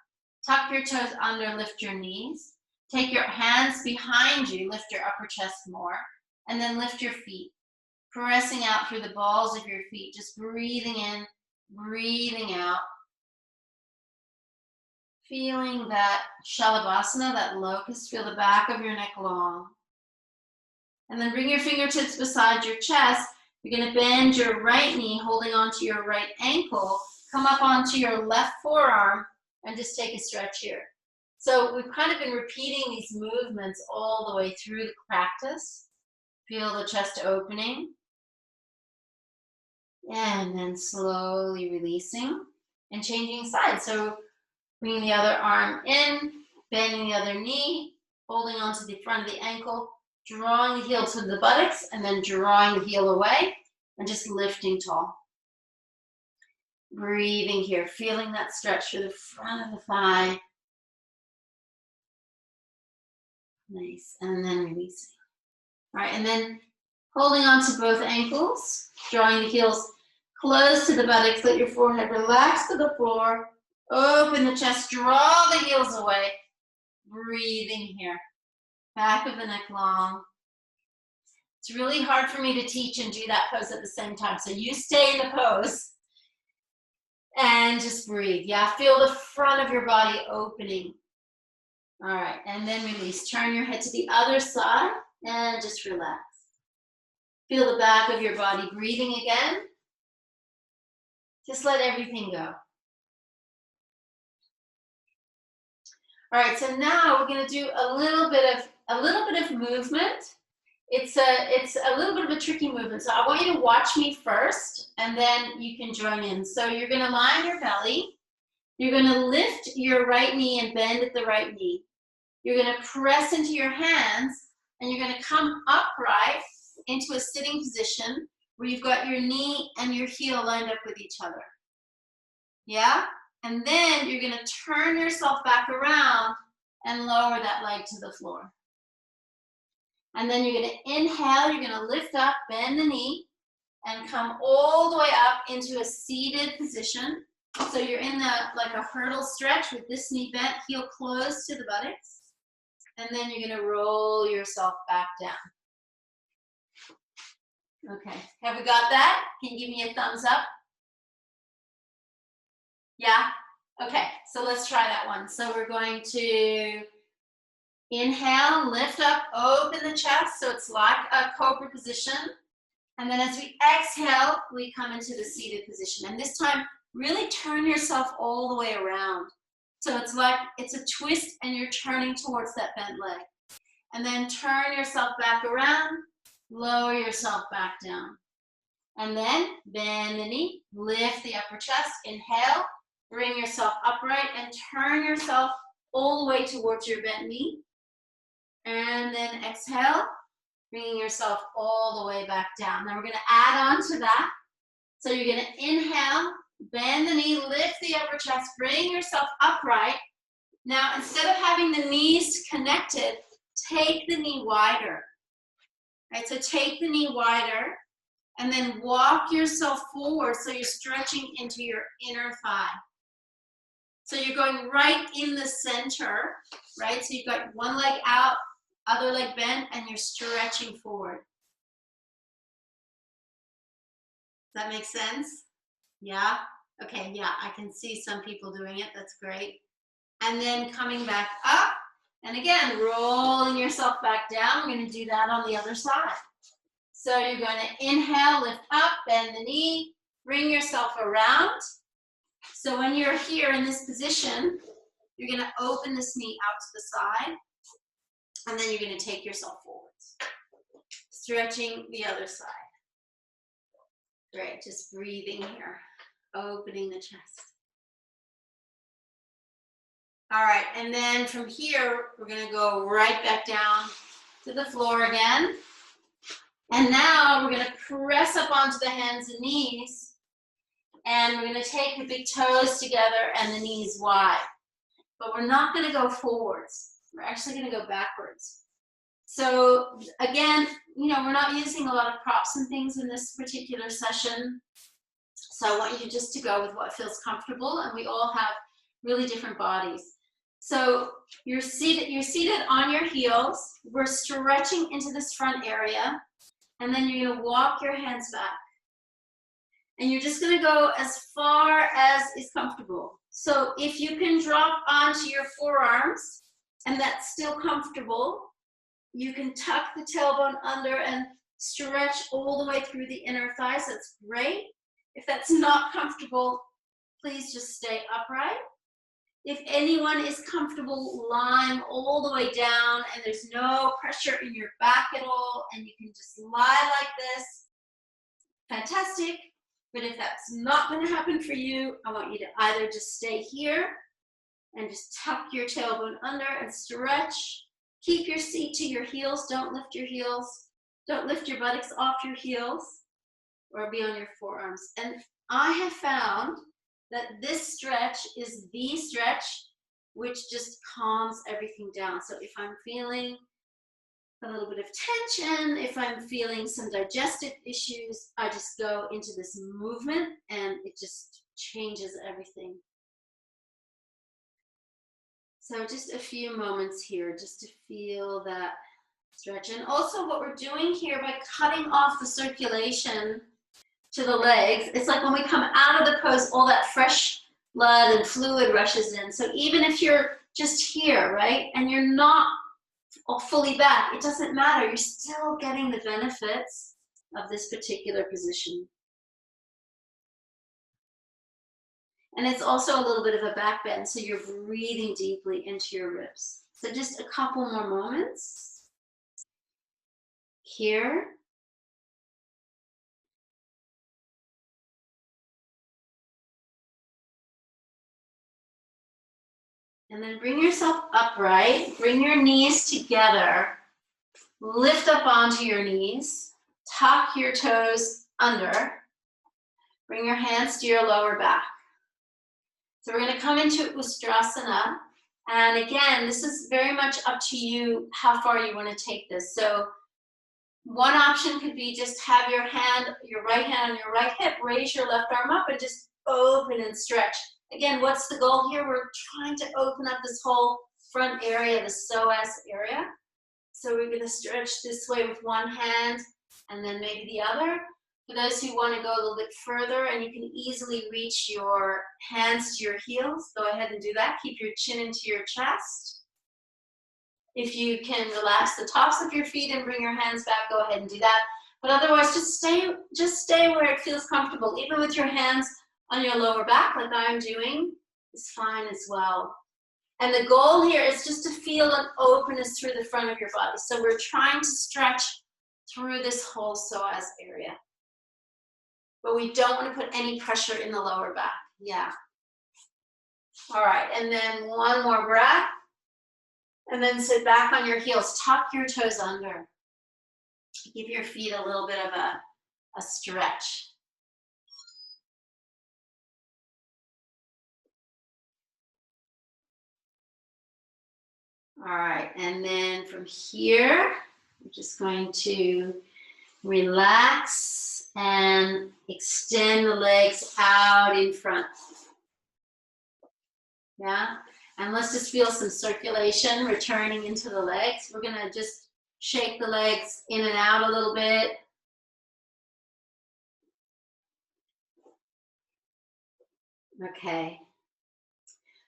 Tuck your toes under, lift your knees. Take your hands behind you, lift your upper chest more, and then lift your feet. Pressing out through the balls of your feet, just breathing in, breathing out. Feeling that Shalabhasana, that locust, feel the back of your neck long. And then bring your fingertips beside your chest. You're gonna bend your right knee, holding onto your right ankle, come up onto your left forearm, and just take a stretch here. So we've kind of been repeating these movements all the way through the practice. Feel the chest opening. And then slowly releasing and changing sides. So bringing the other arm in, bending the other knee, holding onto the front of the ankle, drawing the heel to the buttocks, and then drawing the heel away, and just lifting tall. Breathing here, feeling that stretch through the front of the thigh. Nice, and then releasing. All right, and then holding on to both ankles, drawing the heels close to the buttocks, let your forehead relax to the floor, open the chest, draw the heels away, breathing here. Back of the neck long. It's really hard for me to teach and do that pose at the same time. So you stay in the pose and just breathe. Yeah, feel the front of your body opening. All right, and then release. Turn your head to the other side and just relax. Feel the back of your body breathing again. Just let everything go. All right, so now we're going to do a little bit of movement. It's a little bit of a tricky movement. So I want you to watch me first, and then you can join in. So you're going to lie on your belly. You're going to lift your right knee and bend at the right knee. You're going to press into your hands, and you're going to come upright into a sitting position where you've got your knee and your heel lined up with each other. Yeah? And then you're going to turn yourself back around and lower that leg to the floor. And then you're going to inhale, you're going to lift up, bend the knee, and come all the way up into a seated position. So you're in like a hurdle stretch with this knee bent, heel close to the buttocks. And then you're going to roll yourself back down. Okay, have we got that? Can you give me a thumbs up? Yeah? Okay, so let's try that one. So we're going to inhale, lift up, open the chest, so it's like a cobra position. And then as we exhale, we come into the seated position. And this time, really turn yourself all the way around. So it's like it's a twist and you're turning towards that bent leg. And then turn yourself back around, lower yourself back down. And then bend the knee, lift the upper chest, inhale, bring yourself upright and turn yourself all the way towards your bent knee. And then exhale, bringing yourself all the way back down. Now we're going to add on to that. So you're going to inhale, bend the knee, lift the upper chest, bring yourself upright. Now instead of having the knees connected, take the knee wider. Right, so take the knee wider and then walk yourself forward so you're stretching into your inner thigh. So you're going right in the center, right? So you've got one leg out, other leg bent, and you're stretching forward. Does that make sense? Yeah? Okay, yeah, I can see some people doing it. That's great. And then coming back up, and again, rolling yourself back down. We're going to do that on the other side. So you're going to inhale, lift up, bend the knee, bring yourself around. So when you're here in this position, you're going to open this knee out to the side, and then you're going to take yourself forwards. Stretching the other side. Great, just breathing here, opening the chest. All right, and then from here, we're going to go right back down to the floor again. And now we're going to press up onto the hands and knees. And we're going to take the big toes together and the knees wide. But we're not going to go forwards. We're actually going to go backwards. So again, you know, we're not using a lot of props and things in this particular session. So I want you just to go with what feels comfortable. And we all have really different bodies. So you're seated on your heels. We're stretching into this front area. And then you're going to walk your hands back. And you're just going to go as far as is comfortable. So if you can drop onto your forearms and that's still comfortable, you can tuck the tailbone under and stretch all the way through the inner thighs. That's great. If that's not comfortable, please just stay upright. If anyone is comfortable lying all the way down and there's no pressure in your back at all and you can just lie like this, fantastic. But if that's not going to happen for you, I want you to either just stay here and just tuck your tailbone under and stretch. Keep your seat to your heels. Don't lift your heels. Don't lift your buttocks off your heels or be on your forearms. And I have found that this stretch is the stretch which just calms everything down. So if I'm feeling a little bit of tension, if I'm feeling some digestive issues, I just go into this movement and it just changes everything. So just a few moments here just to feel that stretch. And also what we're doing here by cutting off the circulation to the legs, it's like when we come out of the pose, all that fresh blood and fluid rushes in. So even if you're just here, right, and you're not fully back, it doesn't matter. You're still getting the benefits of this particular position. And it's also a little bit of a back bend, so you're breathing deeply into your ribs. So just a couple more moments here. And then bring yourself upright, bring your knees together, lift up onto your knees, tuck your toes under, bring your hands to your lower back. So we're gonna come into Ustrasana. And again, this is very much up to you how far you wanna take this. So one option could be just have your right hand on your right hip, raise your left arm up and just open and stretch. Again, what's the goal here? We're trying to open up this whole front area, the psoas area. So we're gonna stretch this way with one hand and then maybe the other. For those who wanna go a little bit further and you can easily reach your hands to your heels, go ahead and do that. Keep your chin into your chest. If you can relax the tops of your feet and bring your hands back, go ahead and do that. But otherwise, just stay where it feels comfortable. Even with your hands on your lower back, like I'm doing, is fine as well. And the goal here is just to feel an openness through the front of your body. So we're trying to stretch through this whole psoas area. But we don't want to put any pressure in the lower back. Yeah. All right, and then one more breath. And then sit back on your heels, tuck your toes under. Give your feet a little bit of a stretch. All right, and then from here, we're just going to relax and extend the legs out in front. Yeah, and let's just feel some circulation returning into the legs. We're gonna just shake the legs in and out a little bit. Okay.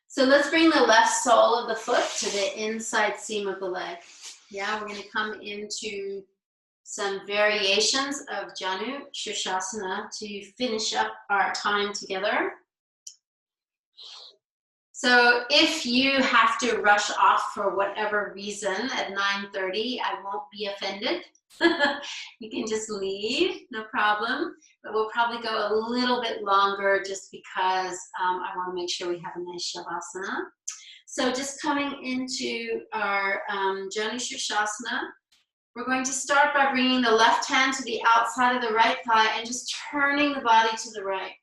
So let's bring the left sole of the foot to the inside seam of the leg. Yeah, we're gonna come into some variations of Janu Shirshasana to finish up our time together. So if you have to rush off for whatever reason at 9:30, I won't be offended. You can just leave, no problem. But we'll probably go a little bit longer just because I want to make sure we have a nice Shavasana. So just coming into our Janu Shirshasana, we're going to start by bringing the left hand to the outside of the right thigh and just turning the body to the right.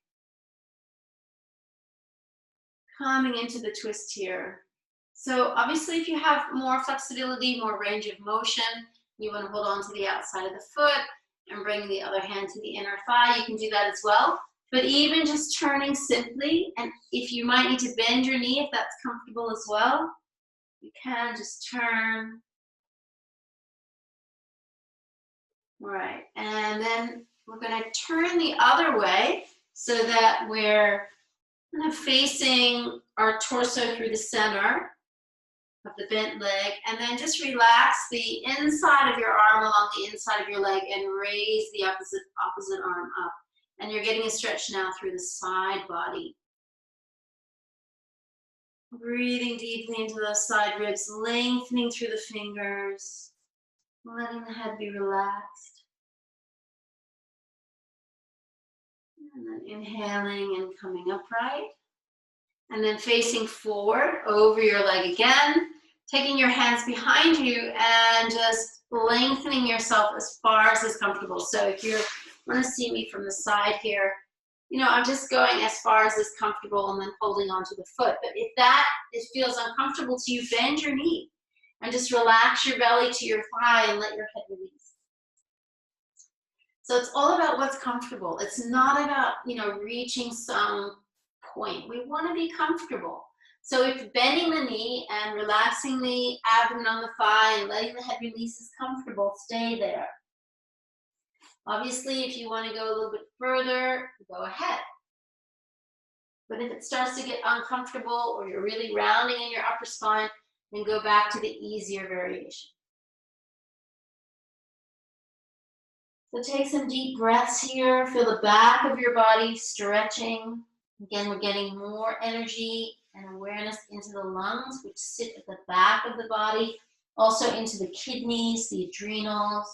Coming into the twist here. So obviously if you have more flexibility, more range of motion, you want to hold on to the outside of the foot and bring the other hand to the inner thigh, you can do that as well. But even just turning simply, and if you might need to bend your knee if that's comfortable as well, you can just turn. All right, and then we're going to turn the other way so that we're kind of facing our torso through the center of the bent leg, and then just relax the inside of your arm along the inside of your leg and raise the opposite arm up. And you're getting a stretch now through the side body. Breathing deeply into those side ribs, lengthening through the fingers, letting the head be relaxed. And then inhaling and coming upright. And then facing forward over your leg again, taking your hands behind you and just lengthening yourself as far as is comfortable. So if you want to see me from the side here, you know, I'm just going as far as is comfortable and then holding onto the foot. But if it feels uncomfortable to you, bend your knee and just relax your belly to your thigh and let your head release. So it's all about what's comfortable. It's not about, you know, reaching some point. We want to be comfortable. So if bending the knee and relaxing the abdomen on the thigh and letting the head release is comfortable, stay there. Obviously, if you want to go a little bit further, go ahead. But if it starts to get uncomfortable or you're really rounding in your upper spine, then go back to the easier variation. So take some deep breaths here. Feel the back of your body stretching. Again, we're getting more energy and awareness into the lungs, which sit at the back of the body, also into the kidneys, the adrenals.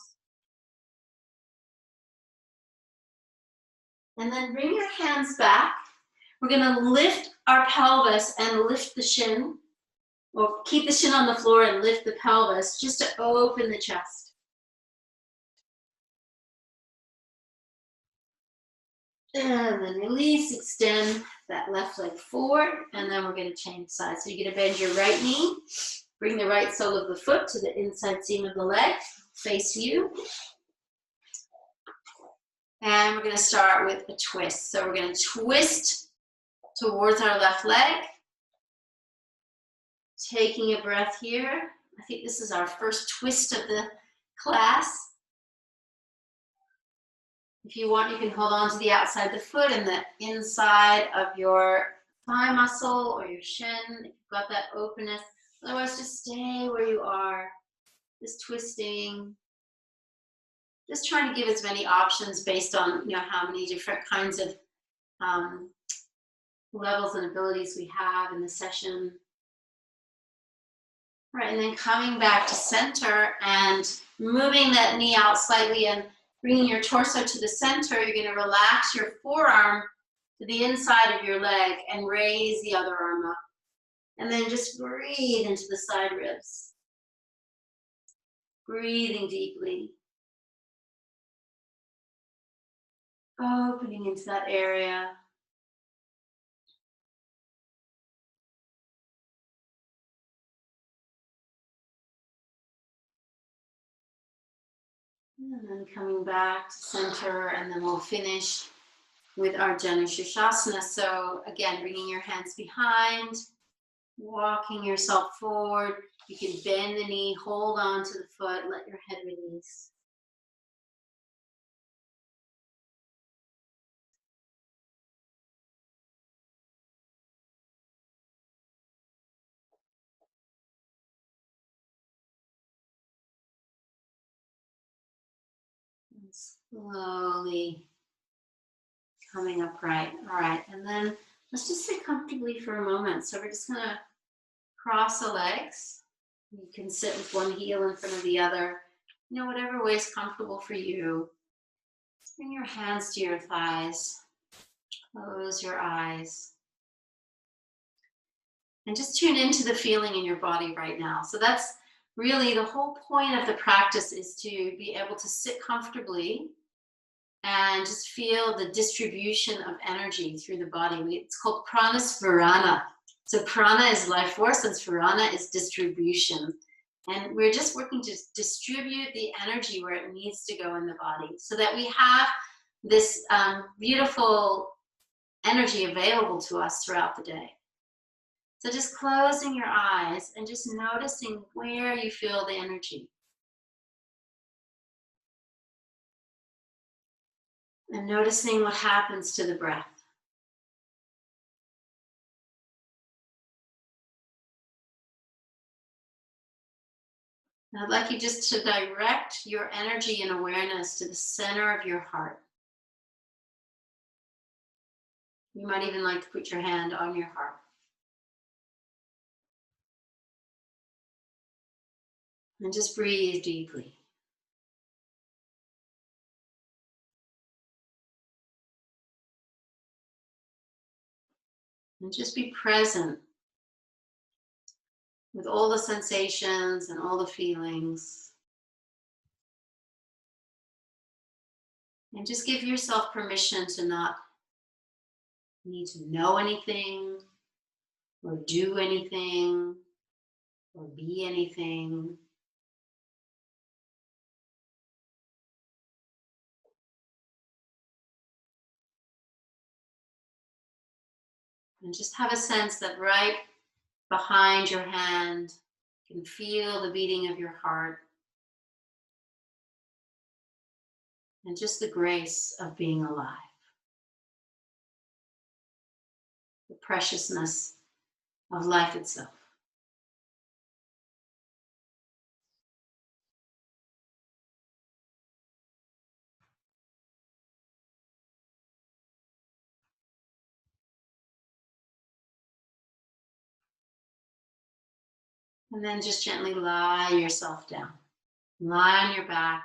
And then bring your hands back. We're going to lift our pelvis and lift the shin, or keep the shin on the floor and lift the pelvis just to open the chest. And then release, extend that left leg forward, and then we're going to change sides. So you're going to bend your right knee, bring the right sole of the foot to the inside seam of the leg, face you. And we're going to start with a twist. So we're going to twist towards our left leg. Taking a breath here. I think this is our first twist of the class. If you want, you can hold on to the outside of the foot and the inside of your thigh muscle or your shin, if you've got that openness. Otherwise, just stay where you are, just twisting. Just trying to give as many options based on how many different kinds of levels and abilities we have in the session. All right, and then coming back to center and moving that knee out slightly and bringing your torso to the center. You're going to relax your forearm to the inside of your leg and raise the other arm up. And then just breathe into the side ribs. Breathing deeply. Opening into that area. And then coming back to center, and then we'll finish with our Janushirshasana. So again, bringing your hands behind, walking yourself forward. You can bend the knee, hold on to the foot, let your head release. And slowly coming upright. All right, and then let's just sit comfortably for a moment. So we're just gonna cross the legs. You can sit with one heel in front of the other, whatever way is comfortable for you. Bring your hands to your thighs. Close your eyes. And just tune into the feeling in your body right now. So that's really the whole point of the practice, is to be able to sit comfortably and just feel the distribution of energy through the body. It's called prana. So prana is life force and svarana is distribution. And we're just working to distribute the energy where it needs to go in the body so that we have this beautiful energy available to us throughout the day. So just closing your eyes and just noticing where you feel the energy. And noticing what happens to the breath. I'd like you just to direct your energy and awareness to the center of your heart. You might even like to put your hand on your heart. And just breathe deeply. And just be present with all the sensations and all the feelings. And just give yourself permission to not need to know anything or do anything or be anything. And just have a sense that right behind your hand. You can feel the beating of your heart and just the grace of being alive, the preciousness of life itself. And then just gently lie yourself down. Lie on your back.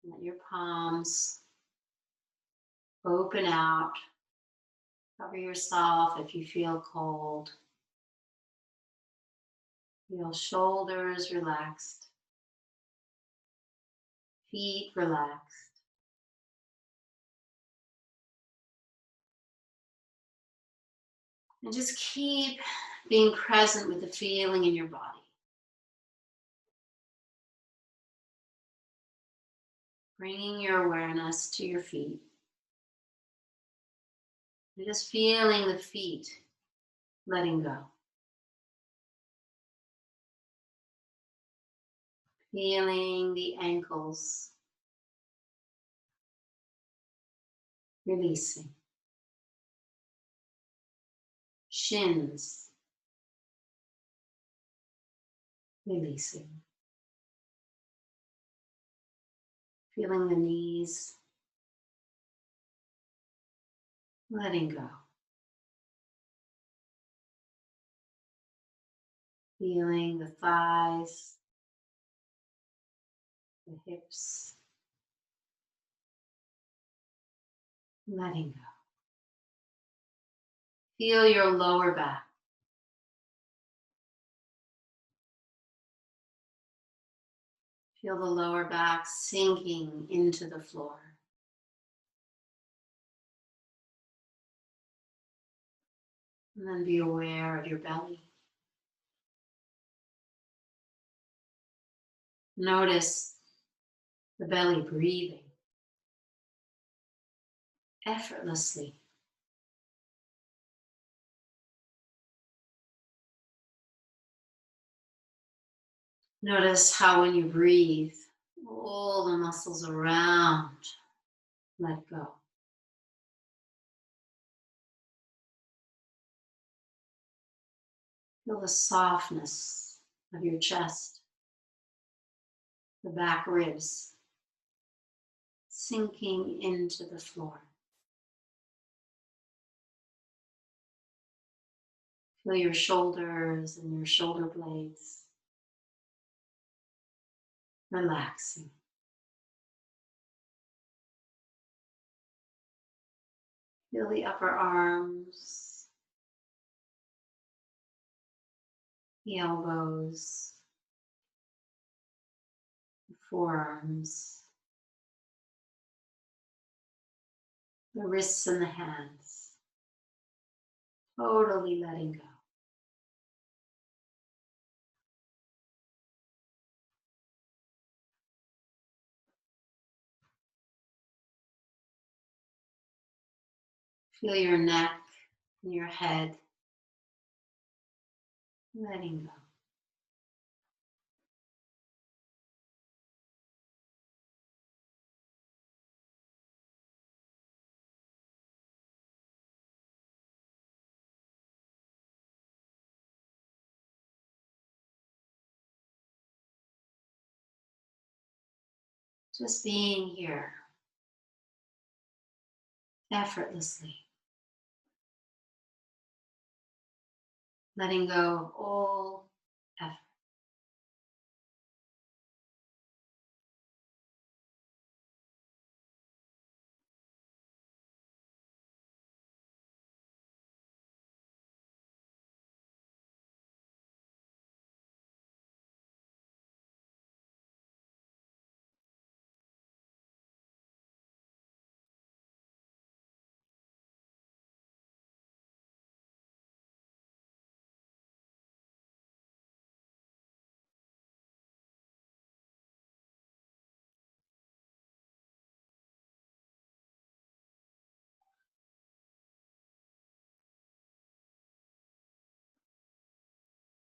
Let your palms open out. Cover yourself if you feel cold. Feel shoulders relaxed. Feet relaxed. And just keep being present with the feeling in your body. Bringing your awareness to your feet. And just feeling the feet letting go. Feeling the ankles releasing. Shins releasing. Feeling the knees letting go. Feeling the thighs, the hips, letting go. Feel your lower back. Feel the lower back sinking into the floor. And then be aware of your belly. Notice the belly breathing effortlessly. Notice how when you breathe, all the muscles around let go. Feel the softness of your chest, the back ribs sinking into the floor. Feel your shoulders and your shoulder blades relaxing. Feel the upper arms, the elbows, the forearms, the wrists and the hands, totally letting go. Feel your neck and your head letting go. Just being here effortlessly. Letting go of all effort.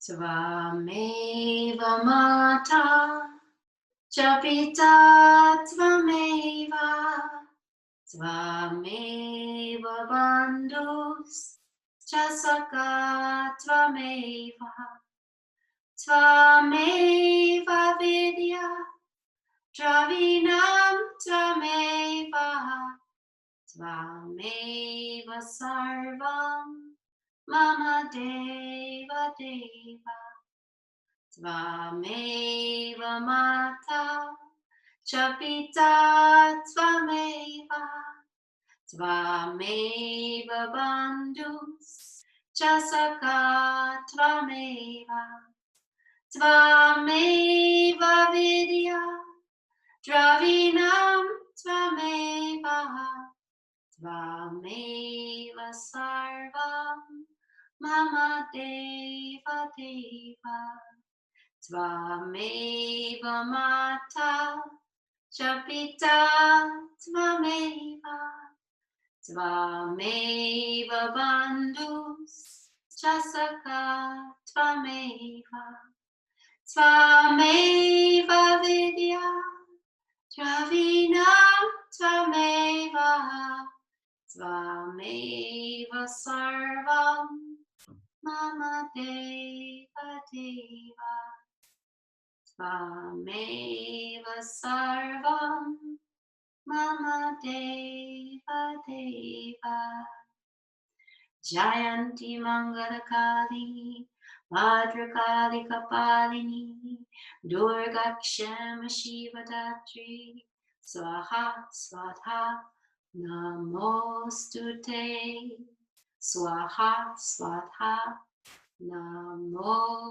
Tvameva mata, cha pita tvameva, tvameva bandhus, cha saka tvameva, tvameva vidya, dravinam tvameva, tvameva sarvam, mama deva deva. Tvameva mata, cha pita tvameva, tvameva bandhus, cha saka tvameva, tvameva vidya, dravinam tvameva, tvameva sarvam, mama deva deva. Tvameva mata, cha pita tvameva, tvameva bandhus, cha saka tvameva, tvameva vidya, dravinam tvameva, tvameva sarvam, mama deva deva. Tvameva sarvam, mama deva deva. Jayanti Mangalakali, Bhadrakali Kapalini, Durga Kshama Shiva Datri, Swaha Swatha Namostute, Swaha Swatha Namostute.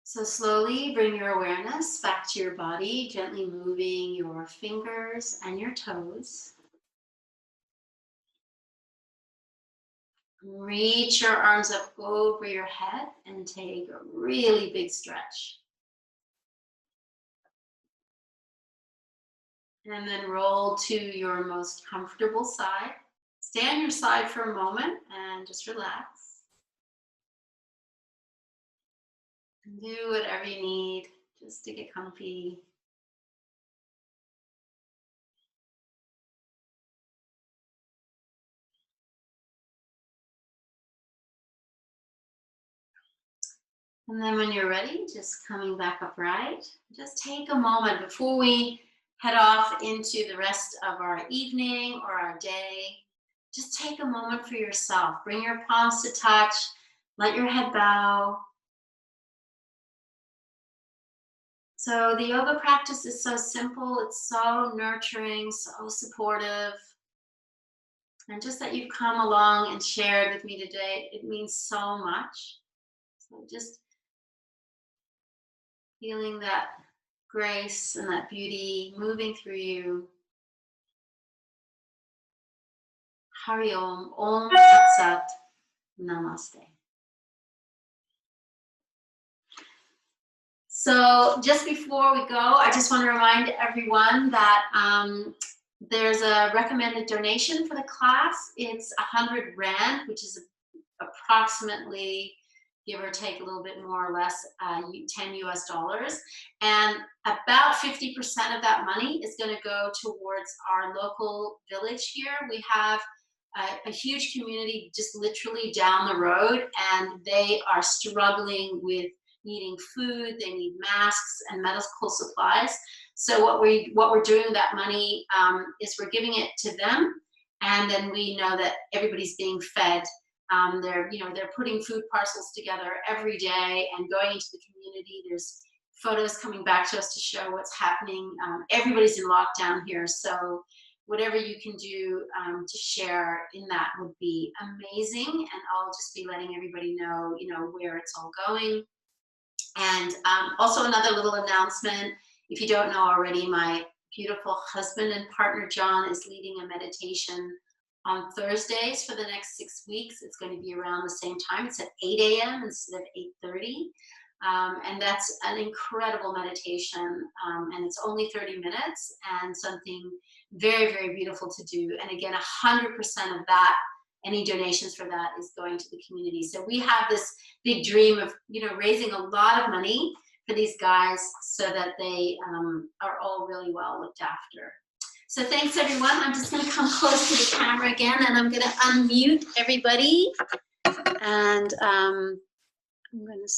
So slowly bring your awareness back to your body, gently moving your fingers and your toes. Reach your arms up over your head and take a really big stretch. And then roll to your most comfortable side. Stay on your side for a moment and just relax. And do whatever you need just to get comfy. And then when you're ready, just coming back upright, just take a moment before we head off into the rest of our evening or our day. Just take a moment for yourself. Bring your palms to touch. Let your head bow. So the yoga practice is so simple. It's so nurturing, so supportive. And just that you've come along and shared with me today, it means so much. So just feeling that grace and that beauty moving through you. Hari Om, Om Tat Sat, Namaste. So just before we go, I just want to remind everyone that there's a recommended donation for the class. It's 100 Rand, which is approximately, give or take a little bit more or less, 10 US dollars. And about 50% of that money is going to go towards our local village here. We have a huge community just literally down the road, and they are struggling with needing food. They need masks and medical supplies. So what we're doing with that money is we're giving it to them, and then we know that everybody's being fed. They're putting food parcels together every day and going into the community. There's photos coming back to us to show what's happening. Everybody's in lockdown here, so whatever you can do to share in that would be amazing. And I'll just be letting everybody know, where it's all going. And also another little announcement, if you don't know already, my beautiful husband and partner, John, is leading a meditation on Thursdays for the next 6 weeks. It's going to be around the same time. It's at 8 a.m. instead of 8:30. And that's an incredible meditation. And it's only 30 minutes and something very, very beautiful to do. And again, 100% of that, any donations for that is going to the community. So we have this big dream of, raising a lot of money for these guys so that they are all really well looked after. So thanks everyone. I'm just going to come close to the camera again and I'm going to unmute everybody. And I'm going to